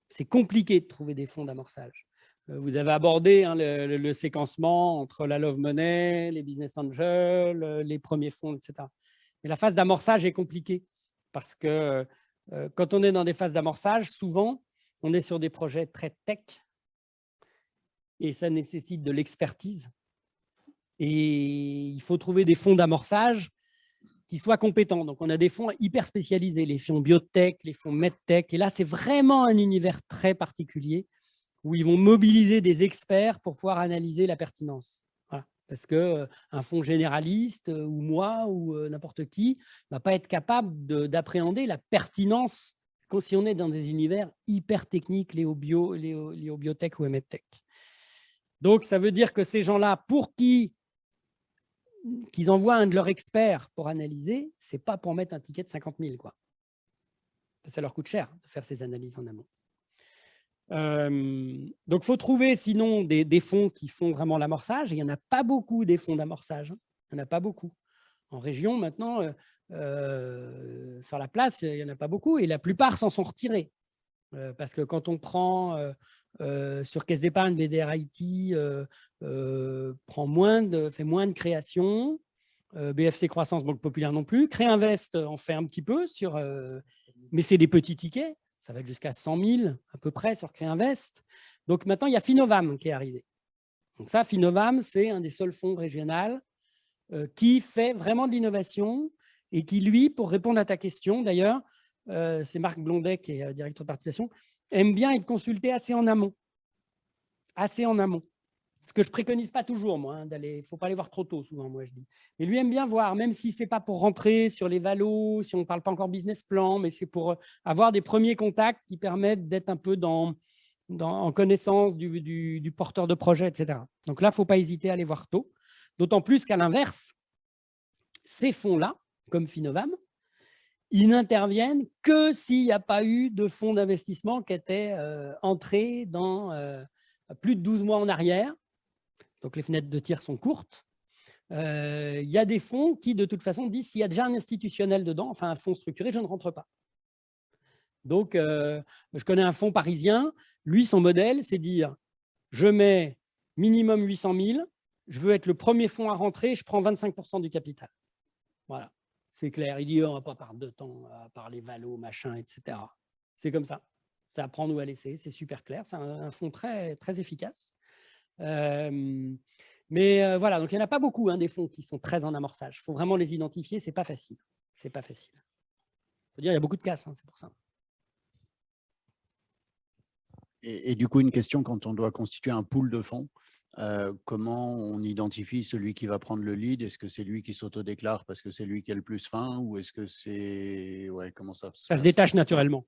C'est compliqué de trouver des fonds d'amorçage. Vous avez abordé le séquencement entre la Love Money, les Business Angels, les premiers fonds, etc. Mais la phase d'amorçage est compliquée parce que quand on est dans des phases d'amorçage, souvent, on est sur des projets très tech et ça nécessite de l'expertise. Et il faut trouver des fonds d'amorçage qui soient compétents. Donc, on a des fonds hyper spécialisés, les fonds biotech, les fonds medtech. Et là, c'est vraiment un univers très particulier où ils vont mobiliser des experts pour pouvoir analyser la pertinence. Voilà. Parce qu'un fonds généraliste, ou moi, ou n'importe qui, ne va pas être capable d'appréhender la pertinence si on est dans des univers hyper techniques, liés au biotech ou au medtech. Donc, ça veut dire que ces gens-là, pour qu'ils envoient un de leurs experts pour analyser, ce n'est pas pour mettre un ticket de 50 000, quoi. Ça leur coûte cher de faire ces analyses en amont. Donc, il faut trouver sinon des fonds qui font vraiment l'amorçage. Il n'y en a pas beaucoup des fonds d'amorçage. Il n'y en a pas beaucoup. En région, maintenant, sur la place, il n'y en a pas beaucoup. Et la plupart s'en sont retirés. Parce que quand on prend sur Caisse d'épargne, BDRIT fait moins de création. BFC Croissance, Banque Populaire non plus. Créinvest en fait un petit peu, mais c'est des petits tickets. Ça va être jusqu'à 100 000 à peu près sur Créinvest. Donc maintenant, il y a Finovam qui est arrivé. Donc ça, Finovam, c'est un des seuls fonds régionaux qui fait vraiment de l'innovation et qui, lui, pour répondre à ta question, d'ailleurs, c'est Marc Blondet, qui est directeur de participation, aime bien être consulté assez en amont. Assez en amont. Ce que je ne préconise pas toujours, moi, il ne faut pas aller voir trop tôt, souvent, moi, je dis. Mais lui aime bien voir, même si ce n'est pas pour rentrer sur les valos, si on ne parle pas encore business plan, mais c'est pour avoir des premiers contacts qui permettent d'être un peu en connaissance du porteur de projet, etc. Donc là, il ne faut pas hésiter à aller voir tôt. D'autant plus qu'à l'inverse, ces fonds-là, comme Finovam, ils n'interviennent que s'il n'y a pas eu de fonds d'investissement qui étaient entrés dans plus de 12 mois en arrière. Donc, les fenêtres de tir sont courtes. Il y a des fonds qui, de toute façon, disent s'il y a déjà un institutionnel dedans, enfin un fonds structuré, je ne rentre pas. Donc, je connais un fonds parisien. Lui, son modèle, c'est dire je mets minimum 800 000, je veux être le premier fonds à rentrer, je prends 25% du capital. Voilà, c'est clair. Il dit on ne va pas perdre de temps à parler valo, machin, etc. C'est comme ça. C'est à prendre ou à laisser, c'est super clair. C'est un fonds très, très efficace. Mais voilà, donc il n'y en a pas beaucoup des fonds qui sont très en amorçage. Il faut vraiment les identifier, ce n'est pas facile. C'est pas facile. Il faut dire, il y a beaucoup de casses, c'est pour ça. Et du coup, une question, quand on doit constituer un pool de fonds, comment on identifie celui qui va prendre le lead? Est-ce que c'est lui qui s'autodéclare parce que c'est lui qui a le plus faim, ou est-ce que c'est… Ouais, comment ça se passe? Se détache naturellement.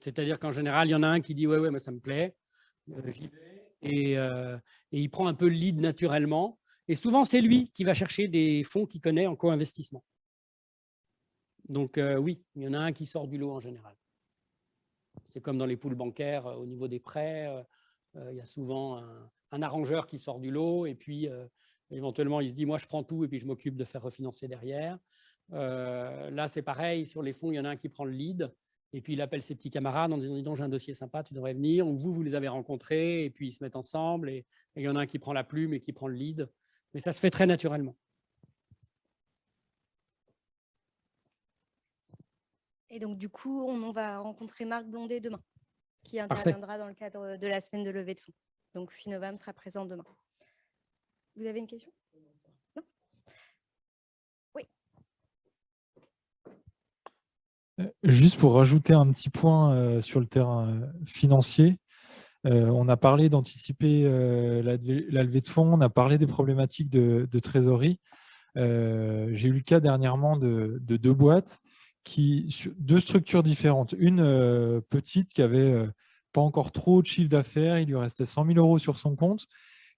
C'est-à-dire qu'en général, il y en a un qui dit « ouais, moi, ça me plaît, j'y vais ». Et il prend un peu le lead naturellement. Et souvent, c'est lui qui va chercher des fonds qu'il connaît en co-investissement. Donc oui, il y en a un qui sort du lot en général. C'est comme dans les pools bancaires, au niveau des prêts, il y a souvent un arrangeur qui sort du lot et puis éventuellement, il se dit « moi, je prends tout et puis je m'occupe de faire refinancer derrière ». Là, c'est pareil, sur les fonds, il y en a un qui prend le lead. Et puis, il appelle ses petits camarades en disant « dis donc, j'ai un dossier sympa, tu devrais venir ». Ou vous les avez rencontrés, et puis ils se mettent ensemble. Et il y en a un qui prend la plume et qui prend le lead. Mais ça se fait très naturellement. Et donc, du coup, on va rencontrer Marc Blondet demain, qui interviendra dans le cadre de la semaine de levée de fonds. Donc, Finovam sera présent demain. Vous avez une question? Non? Oui. Juste pour rajouter un petit point sur le terrain financier, on a parlé d'anticiper la levée de fonds, on a parlé des problématiques de trésorerie. J'ai eu le cas dernièrement de deux boîtes, deux structures différentes. Une petite qui avait pas encore trop de chiffre d'affaires, il lui restait 100 000 € sur son compte,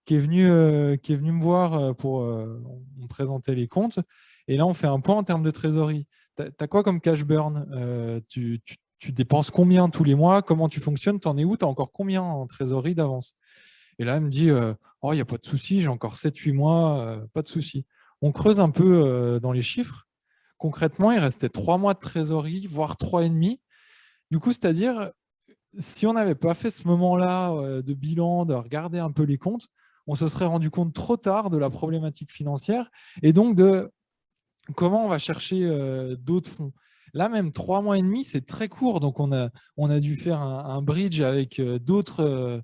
qui est venue me voir pour on présentait les comptes. Et là, on fait un point en termes de trésorerie. Tu as quoi comme cash burn? Tu dépenses combien tous les mois? Comment tu fonctionnes? Tu en es où? Tu as encore combien en trésorerie d'avance? Et là, elle me dit oh, il n'y a pas de souci, j'ai encore 7-8 mois, pas de souci. On creuse un peu dans les chiffres. Concrètement, il restait 3 mois de trésorerie, voire 3,5. Du coup, c'est-à-dire, si on n'avait pas fait ce moment-là de bilan, de regarder un peu les comptes, on se serait rendu compte trop tard de la problématique financière et donc de comment on va chercher d'autres fonds. Là, même 3 mois et demi, c'est très court. Donc, on a dû faire un bridge avec d'autres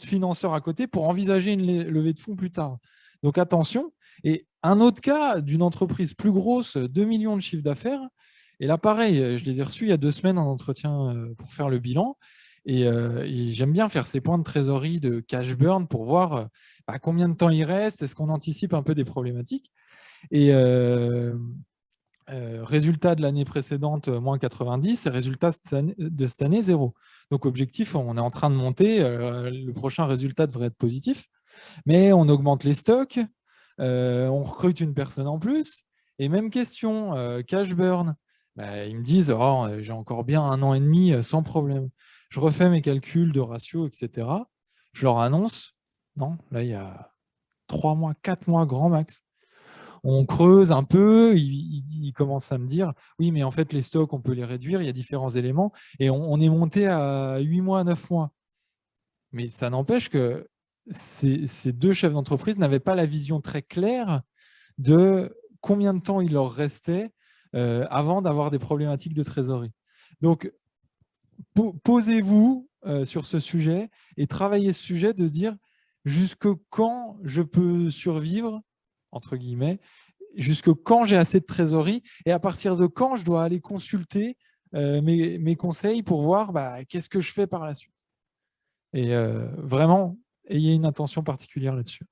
financeurs à côté pour envisager une levée de fonds plus tard. Donc, attention. Et un autre cas d'une entreprise plus grosse, 2 millions de chiffre d'affaires. Et là, pareil, je les ai reçus il y a 2 semaines en entretien pour faire le bilan. Et j'aime bien faire ces points de trésorerie, de cash burn pour voir combien de temps il reste, est-ce qu'on anticipe un peu des problématiques. Et résultat de l'année précédente, moins 90, et résultat de cette année, 0. Donc, objectif, on est en train de monter. Le prochain résultat devrait être positif. Mais on augmente les stocks, on recrute une personne en plus. Et même question, cash burn. Ils me disent oh, j'ai encore bien 1 an et demi sans problème. Je refais mes calculs de ratio, etc. Je leur annonce, non, là, il y a 3 mois, 4 mois, grand max. On creuse un peu, ils commencent à me dire, oui, mais en fait, les stocks, on peut les réduire, il y a différents éléments, et on est monté à 8 mois, 9 mois. Mais ça n'empêche que ces deux chefs d'entreprise n'avaient pas la vision très claire de combien de temps il leur restait avant d'avoir des problématiques de trésorerie. Donc, posez-vous sur ce sujet et travaillez ce sujet de se dire jusque quand je peux survivre, entre guillemets, jusque quand j'ai assez de trésorerie et à partir de quand je dois aller consulter mes conseils pour voir qu'est-ce que je fais par la suite. Et vraiment, ayez une attention particulière là-dessus.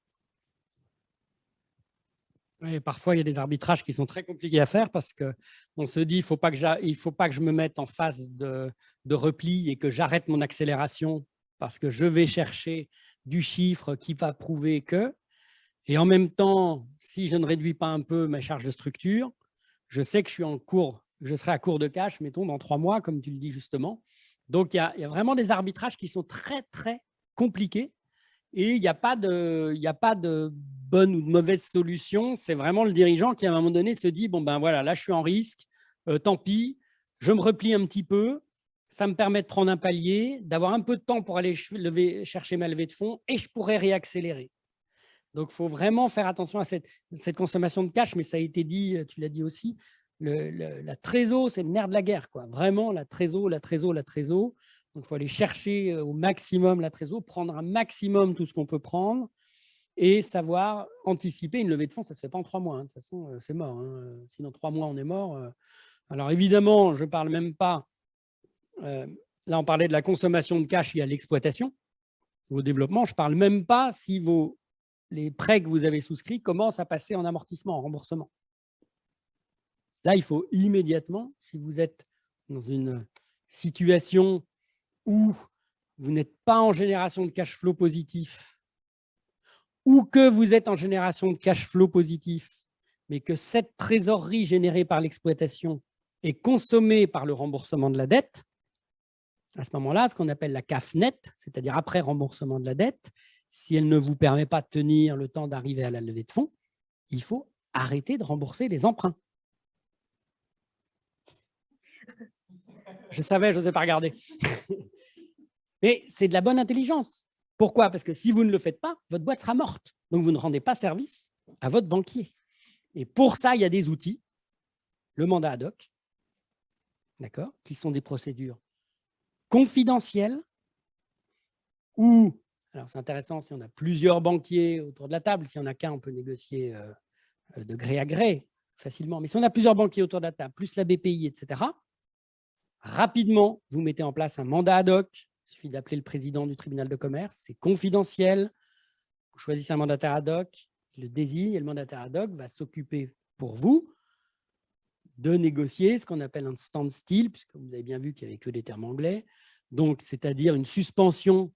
Oui, parfois, il y a des arbitrages qui sont très compliqués à faire parce qu'on se dit il ne faut pas que je me mette en phase de repli et que j'arrête mon accélération parce que je vais chercher du chiffre qui va prouver que. Et en même temps, si je ne réduis pas un peu ma charge de structure, je sais que je serai à court de cash, mettons, dans 3 mois, comme tu le dis justement. Donc, il y a vraiment des arbitrages qui sont très, très compliqués. Et il n'y a pas de bonne ou de mauvaise solution. C'est vraiment le dirigeant qui, à un moment donné, se dit, bon, ben voilà, là, je suis en risque, tant pis, je me replie un petit peu, ça me permet de prendre un palier, d'avoir un peu de temps pour aller chercher ma levée de fonds et je pourrais réaccélérer. Donc, il faut vraiment faire attention à cette consommation de cash, mais ça a été dit, tu l'as dit aussi, la trésor, c'est le nerf de la guerre, quoi. Vraiment, la trésor. Donc, il faut aller chercher au maximum la trésor, prendre un maximum tout ce qu'on peut prendre et savoir anticiper une levée de fonds. Ça ne se fait pas en 3 mois. De toute façon, c'est mort. Sinon, 3 mois, on est mort. Alors, évidemment, je ne parle même pas. Là, on parlait de la consommation de cash, il y a l'exploitation, au développement. Je ne parle même pas si les prêts que vous avez souscrits commencent à passer en amortissement, en remboursement. Là, il faut immédiatement, si vous êtes dans une situation où vous n'êtes pas en génération de cash flow positif ou que vous êtes en génération de cash flow positif, mais que cette trésorerie générée par l'exploitation est consommée par le remboursement de la dette, à ce moment-là, ce qu'on appelle la CAF nette, c'est-à-dire après remboursement de la dette, si elle ne vous permet pas de tenir le temps d'arriver à la levée de fonds, il faut arrêter de rembourser les emprunts. Je savais, je n'osais pas regarder. Mais c'est de la bonne intelligence. Pourquoi? Parce que si vous ne le faites pas, votre boîte sera morte. Donc, vous ne rendez pas service à votre banquier. Et pour ça, il y a des outils, le mandat ad hoc, d'accord, qui sont des procédures confidentielles où, alors c'est intéressant si on a plusieurs banquiers autour de la table, si on a qu'un, on peut négocier de gré à gré facilement. Mais si on a plusieurs banquiers autour de la table, plus la BPI, etc., rapidement, vous mettez en place un mandat ad hoc. Il suffit d'appeler le président du tribunal de commerce. C'est confidentiel. Vous choisissez un mandataire ad hoc, il le désigne et le mandataire ad hoc va s'occuper pour vous de négocier ce qu'on appelle un standstill, puisque vous avez bien vu qu'il n'y avait que des termes anglais. Donc, c'est-à-dire une suspension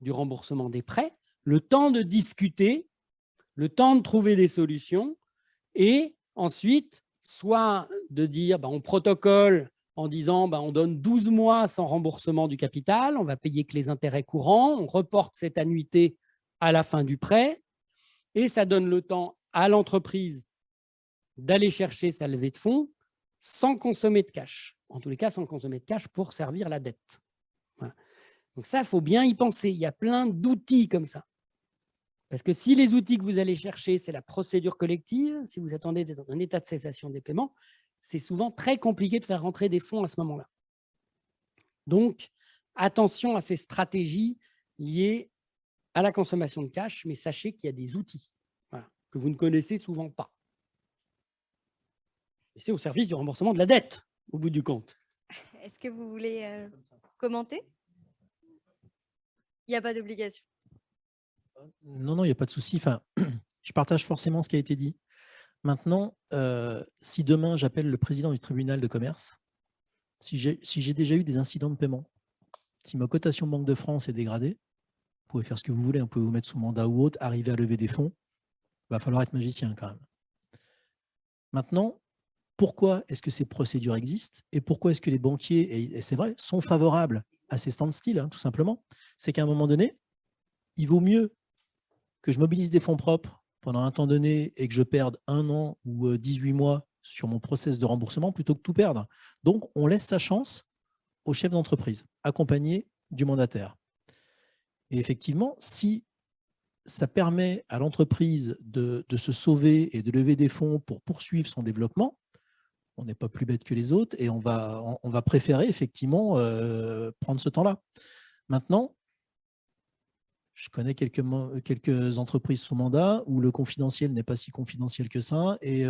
du remboursement des prêts, le temps de discuter, le temps de trouver des solutions et ensuite, soit de dire on protocole en disant on donne 12 mois sans remboursement du capital, on va payer que les intérêts courants, on reporte cette annuité à la fin du prêt et ça donne le temps à l'entreprise d'aller chercher sa levée de fonds sans consommer de cash. En tous les cas, sans consommer de cash pour servir la dette. Voilà. Donc ça, il faut bien y penser. Il y a plein d'outils comme ça. Parce que si les outils que vous allez chercher, c'est la procédure collective, si vous attendez d'être dans un état de cessation des paiements, c'est souvent très compliqué de faire rentrer des fonds à ce moment-là. Donc, attention à ces stratégies liées à la consommation de cash, mais sachez qu'il y a des outils que vous ne connaissez souvent pas. Et c'est au service du remboursement de la dette, au bout du compte. Est-ce que vous voulez commenter? Il n'y a pas d'obligation. Non, il n'y a pas de souci. Enfin, je partage forcément ce qui a été dit. Maintenant, si demain j'appelle le président du tribunal de commerce, si j'ai déjà eu des incidents de paiement, si ma cotation Banque de France est dégradée, vous pouvez faire ce que vous voulez, on peut vous mettre sous mandat ou autre, arriver à lever des fonds, il va falloir être magicien quand même. Maintenant, pourquoi est-ce que ces procédures existent et pourquoi est-ce que les banquiers, et c'est vrai, sont favorables à ces standstills, tout simplement? C'est qu'à un moment donné, il vaut mieux que je mobilise des fonds propres pendant un temps donné et que je perde 1 an ou 18 mois sur mon process de remboursement plutôt que tout perdre. Donc, on laisse sa chance au chef d'entreprise, accompagné du mandataire. Et effectivement, si ça permet à l'entreprise de se sauver et de lever des fonds pour poursuivre son développement, on n'est pas plus bête que les autres et on va préférer effectivement prendre ce temps-là. Maintenant, Je connais quelques entreprises sous mandat où le confidentiel n'est pas si confidentiel que ça, et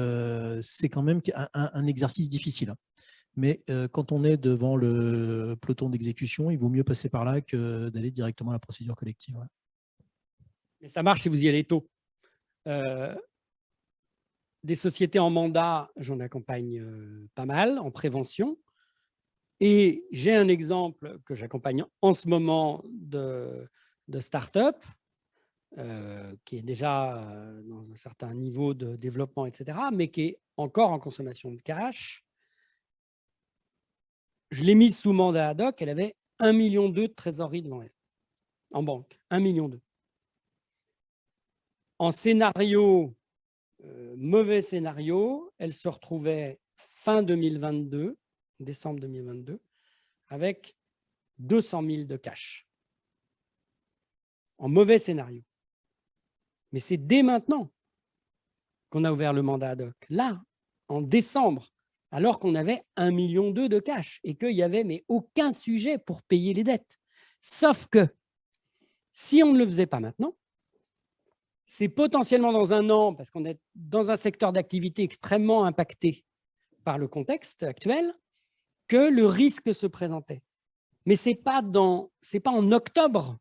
c'est quand même un exercice difficile. Mais quand on est devant le peloton d'exécution, il vaut mieux passer par là que d'aller directement à la procédure collective. Ouais. Mais ça marche si vous y allez tôt. Des sociétés en mandat, j'en accompagne pas mal en prévention. Et j'ai un exemple que j'accompagne en ce moment de start-up qui est déjà dans un certain niveau de développement, etc., mais qui est encore en consommation de cash. Je l'ai mise sous mandat ad hoc, elle avait 1,2 million de trésorerie devant elle, en banque, 1,2 million. En scénario, mauvais scénario, elle se retrouvait fin 2022, décembre 2022, avec 200 000 de cash. En mauvais scénario. Mais c'est dès maintenant qu'on a ouvert le mandat ad hoc. Là, en décembre, alors qu'on avait 1,2 million de cash et qu'il n'y avait aucun sujet pour payer les dettes. Sauf que si on ne le faisait pas maintenant, c'est potentiellement dans un an, parce qu'on est dans un secteur d'activité extrêmement impacté par le contexte actuel, que le risque se présentait. Mais ce n'est pas en octobre,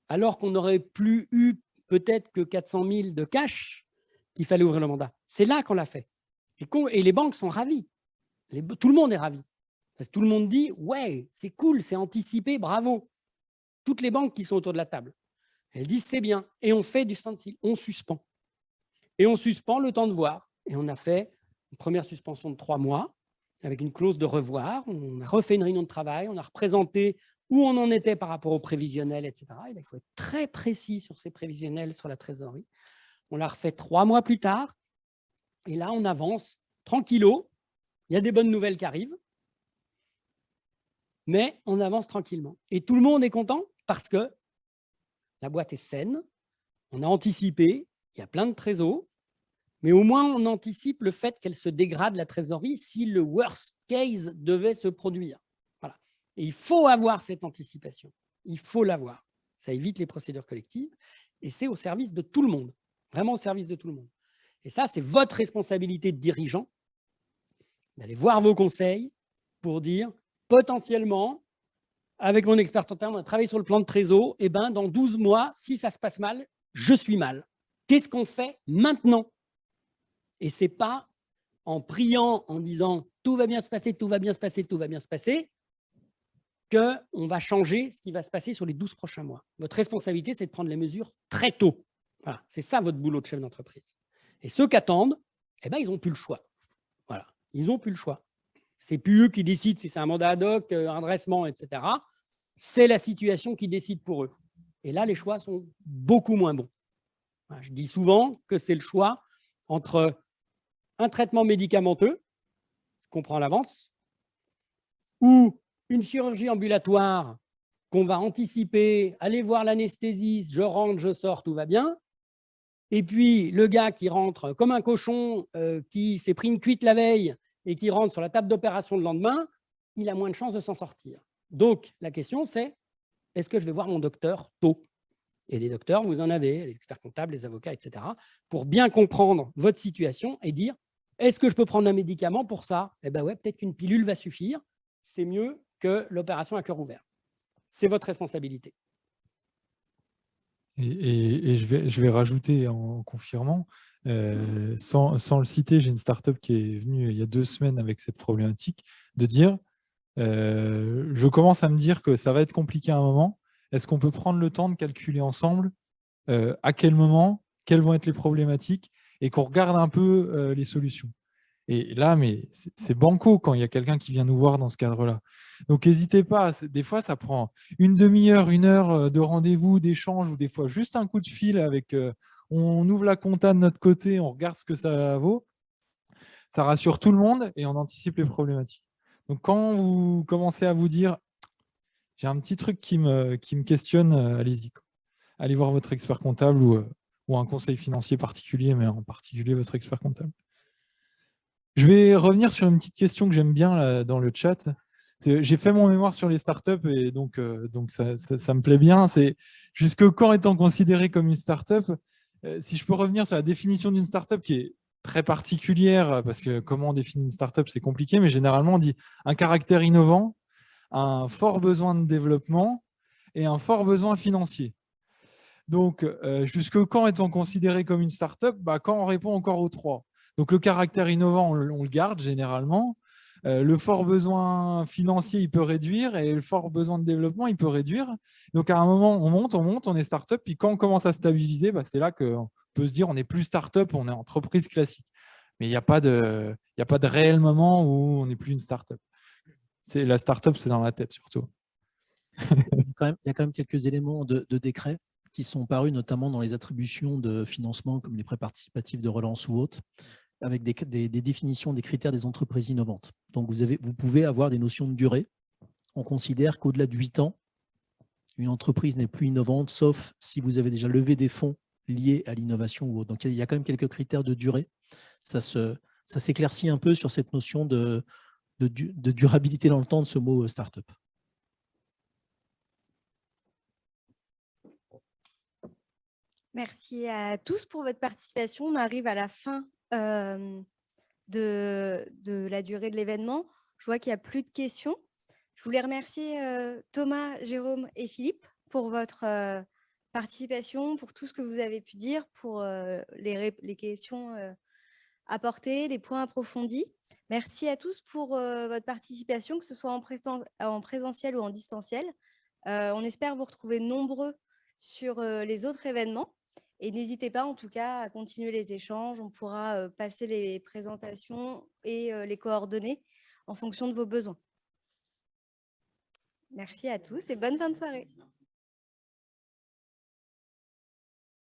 alors qu'on n'aurait plus eu peut-être que 400 000 de cash qu'il fallait ouvrir le mandat. C'est là qu'on l'a fait. Et les banques sont ravies. Tout le monde est ravi. Parce que tout le monde dit « Ouais, c'est cool, c'est anticipé, bravo ». Toutes les banques qui sont autour de la table, elles disent « C'est bien ». Et on fait du standstill, on suspend. Et on suspend le temps de voir. Et on a fait une première suspension de 3 mois avec une clause de revoir. On a refait une réunion de travail, on a représenté où on en était par rapport aux prévisionnels, etc. Et là, il faut être très précis sur ces prévisionnels, sur la trésorerie. On l'a refait 3 mois plus tard. Et là, on avance tranquillo. Il y a des bonnes nouvelles qui arrivent. Mais on avance tranquillement. Et tout le monde est content parce que la boîte est saine. On a anticipé. Il y a plein de trésors. Mais au moins, on anticipe le fait qu'elle se dégrade, la trésorerie, si le worst case devait se produire. Voilà. Et il faut avoir cette anticipation. Il faut l'avoir. Ça évite les procédures collectives. Et c'est au service de tout le monde. Vraiment au service de tout le monde. Et ça, c'est votre responsabilité de dirigeant, d'aller voir vos conseils pour dire, potentiellement, avec mon expert comptable, on a travaillé sur le plan de trésor, et ben, dans 12 mois, si ça se passe mal, je suis mal. Qu'est-ce qu'on fait maintenant? Et ce n'est pas en priant, en disant « tout va bien se passer, tout va bien se passer, tout va bien se passer », qu'on va changer ce qui va se passer sur les 12 prochains mois. Votre responsabilité, c'est de prendre les mesures très tôt. Voilà. C'est ça votre boulot de chef d'entreprise. Et ceux qui attendent, eh ben, ils n'ont plus le choix. Voilà. Ils n'ont plus le choix. Ce n'est plus eux qui décident si c'est un mandat ad hoc, un redressement, etc. C'est la situation qui décide pour eux. Et là, les choix sont beaucoup moins bons. Voilà. Je dis souvent que c'est le choix entre un traitement médicamenteux, qu'on prend à l'avance, ou une chirurgie ambulatoire qu'on va anticiper, aller voir l'anesthésiste, je rentre, je sors, tout va bien. Et puis, le gars qui rentre comme un cochon, qui s'est pris une cuite la veille et qui rentre sur la table d'opération le lendemain, il a moins de chances de s'en sortir. Donc, la question, c'est est-ce que je vais voir mon docteur tôt? Et les docteurs, vous en avez, les experts comptables, les avocats, etc., pour bien comprendre votre situation et dire est-ce que je peux prendre un médicament pour ça? Eh bien, ouais, peut-être qu'une pilule va suffire. C'est mieux que l'opération à cœur ouvert. C'est votre responsabilité. Et je vais rajouter en confirmant, sans le citer, j'ai une startup qui est venue il y a 2 semaines avec cette problématique, de dire, je commence à me dire que ça va être compliqué à un moment. Est-ce qu'on peut prendre le temps de calculer ensemble à quel moment, quelles vont être les problématiques et qu'on regarde un peu les solutions. Et là, mais c'est banco quand il y a quelqu'un qui vient nous voir dans ce cadre-là. Donc, n'hésitez pas. Des fois, ça prend une demi-heure, 1 heure de rendez-vous, d'échange, ou des fois juste un coup de fil avec on ouvre la compta de notre côté, on regarde ce que ça vaut. Ça rassure tout le monde et on anticipe les problématiques. Donc, quand vous commencez à vous dire j'ai un petit truc qui me questionne, allez-y. Allez voir votre expert comptable ou un conseil financier particulier, mais en particulier votre expert comptable. Je vais revenir sur une petite question que j'aime bien là, dans le chat. J'ai fait mon mémoire sur les startups et donc ça me plaît bien. C'est jusque quand est-on considéré comme une startup? Si je peux revenir sur la définition d'une startup qui est très particulière, parce que comment on définit une startup, c'est compliqué, mais généralement on dit un caractère innovant, un fort besoin de développement et un fort besoin financier. Donc, jusque quand est-on considéré comme une startup? Quand on répond encore aux trois. Donc, le caractère innovant, on le garde généralement. Le fort besoin financier, il peut réduire, et le fort besoin de développement, il peut réduire. Donc, à un moment, on monte, on est startup, puis quand on commence à stabiliser, c'est là qu'on peut se dire on n'est plus startup, on est entreprise classique. Mais il n'y a pas de réel moment où on n'est plus une startup. La startup, c'est dans la tête surtout. Il y a quand même quelques éléments de décret qui sont parus, notamment dans les attributions de financement, comme les prêts participatifs de relance ou autres, avec des définitions des critères des entreprises innovantes. Donc, vous pouvez avoir des notions de durée. On considère qu'au-delà de 8 ans, une entreprise n'est plus innovante, sauf si vous avez déjà levé des fonds liés à l'innovation ou autre. Donc, il y a quand même quelques critères de durée. Ça s'éclaircit un peu sur cette notion de durabilité dans le temps de ce mot startup. Merci à tous pour votre participation. On arrive à la fin de la durée de l'événement. Je vois qu'il n'y a plus de questions. Je voulais remercier Thomas, Jérôme et Philippe pour votre participation, pour tout ce que vous avez pu dire, pour les questions apportées, les points approfondis. Merci à tous pour votre participation, que ce soit en présentiel ou en distanciel. On espère vous retrouver nombreux sur les autres événements. Et n'hésitez pas, en tout cas, à continuer les échanges. On pourra passer les présentations et les coordonnées en fonction de vos besoins. Merci à tous et bonne fin de soirée.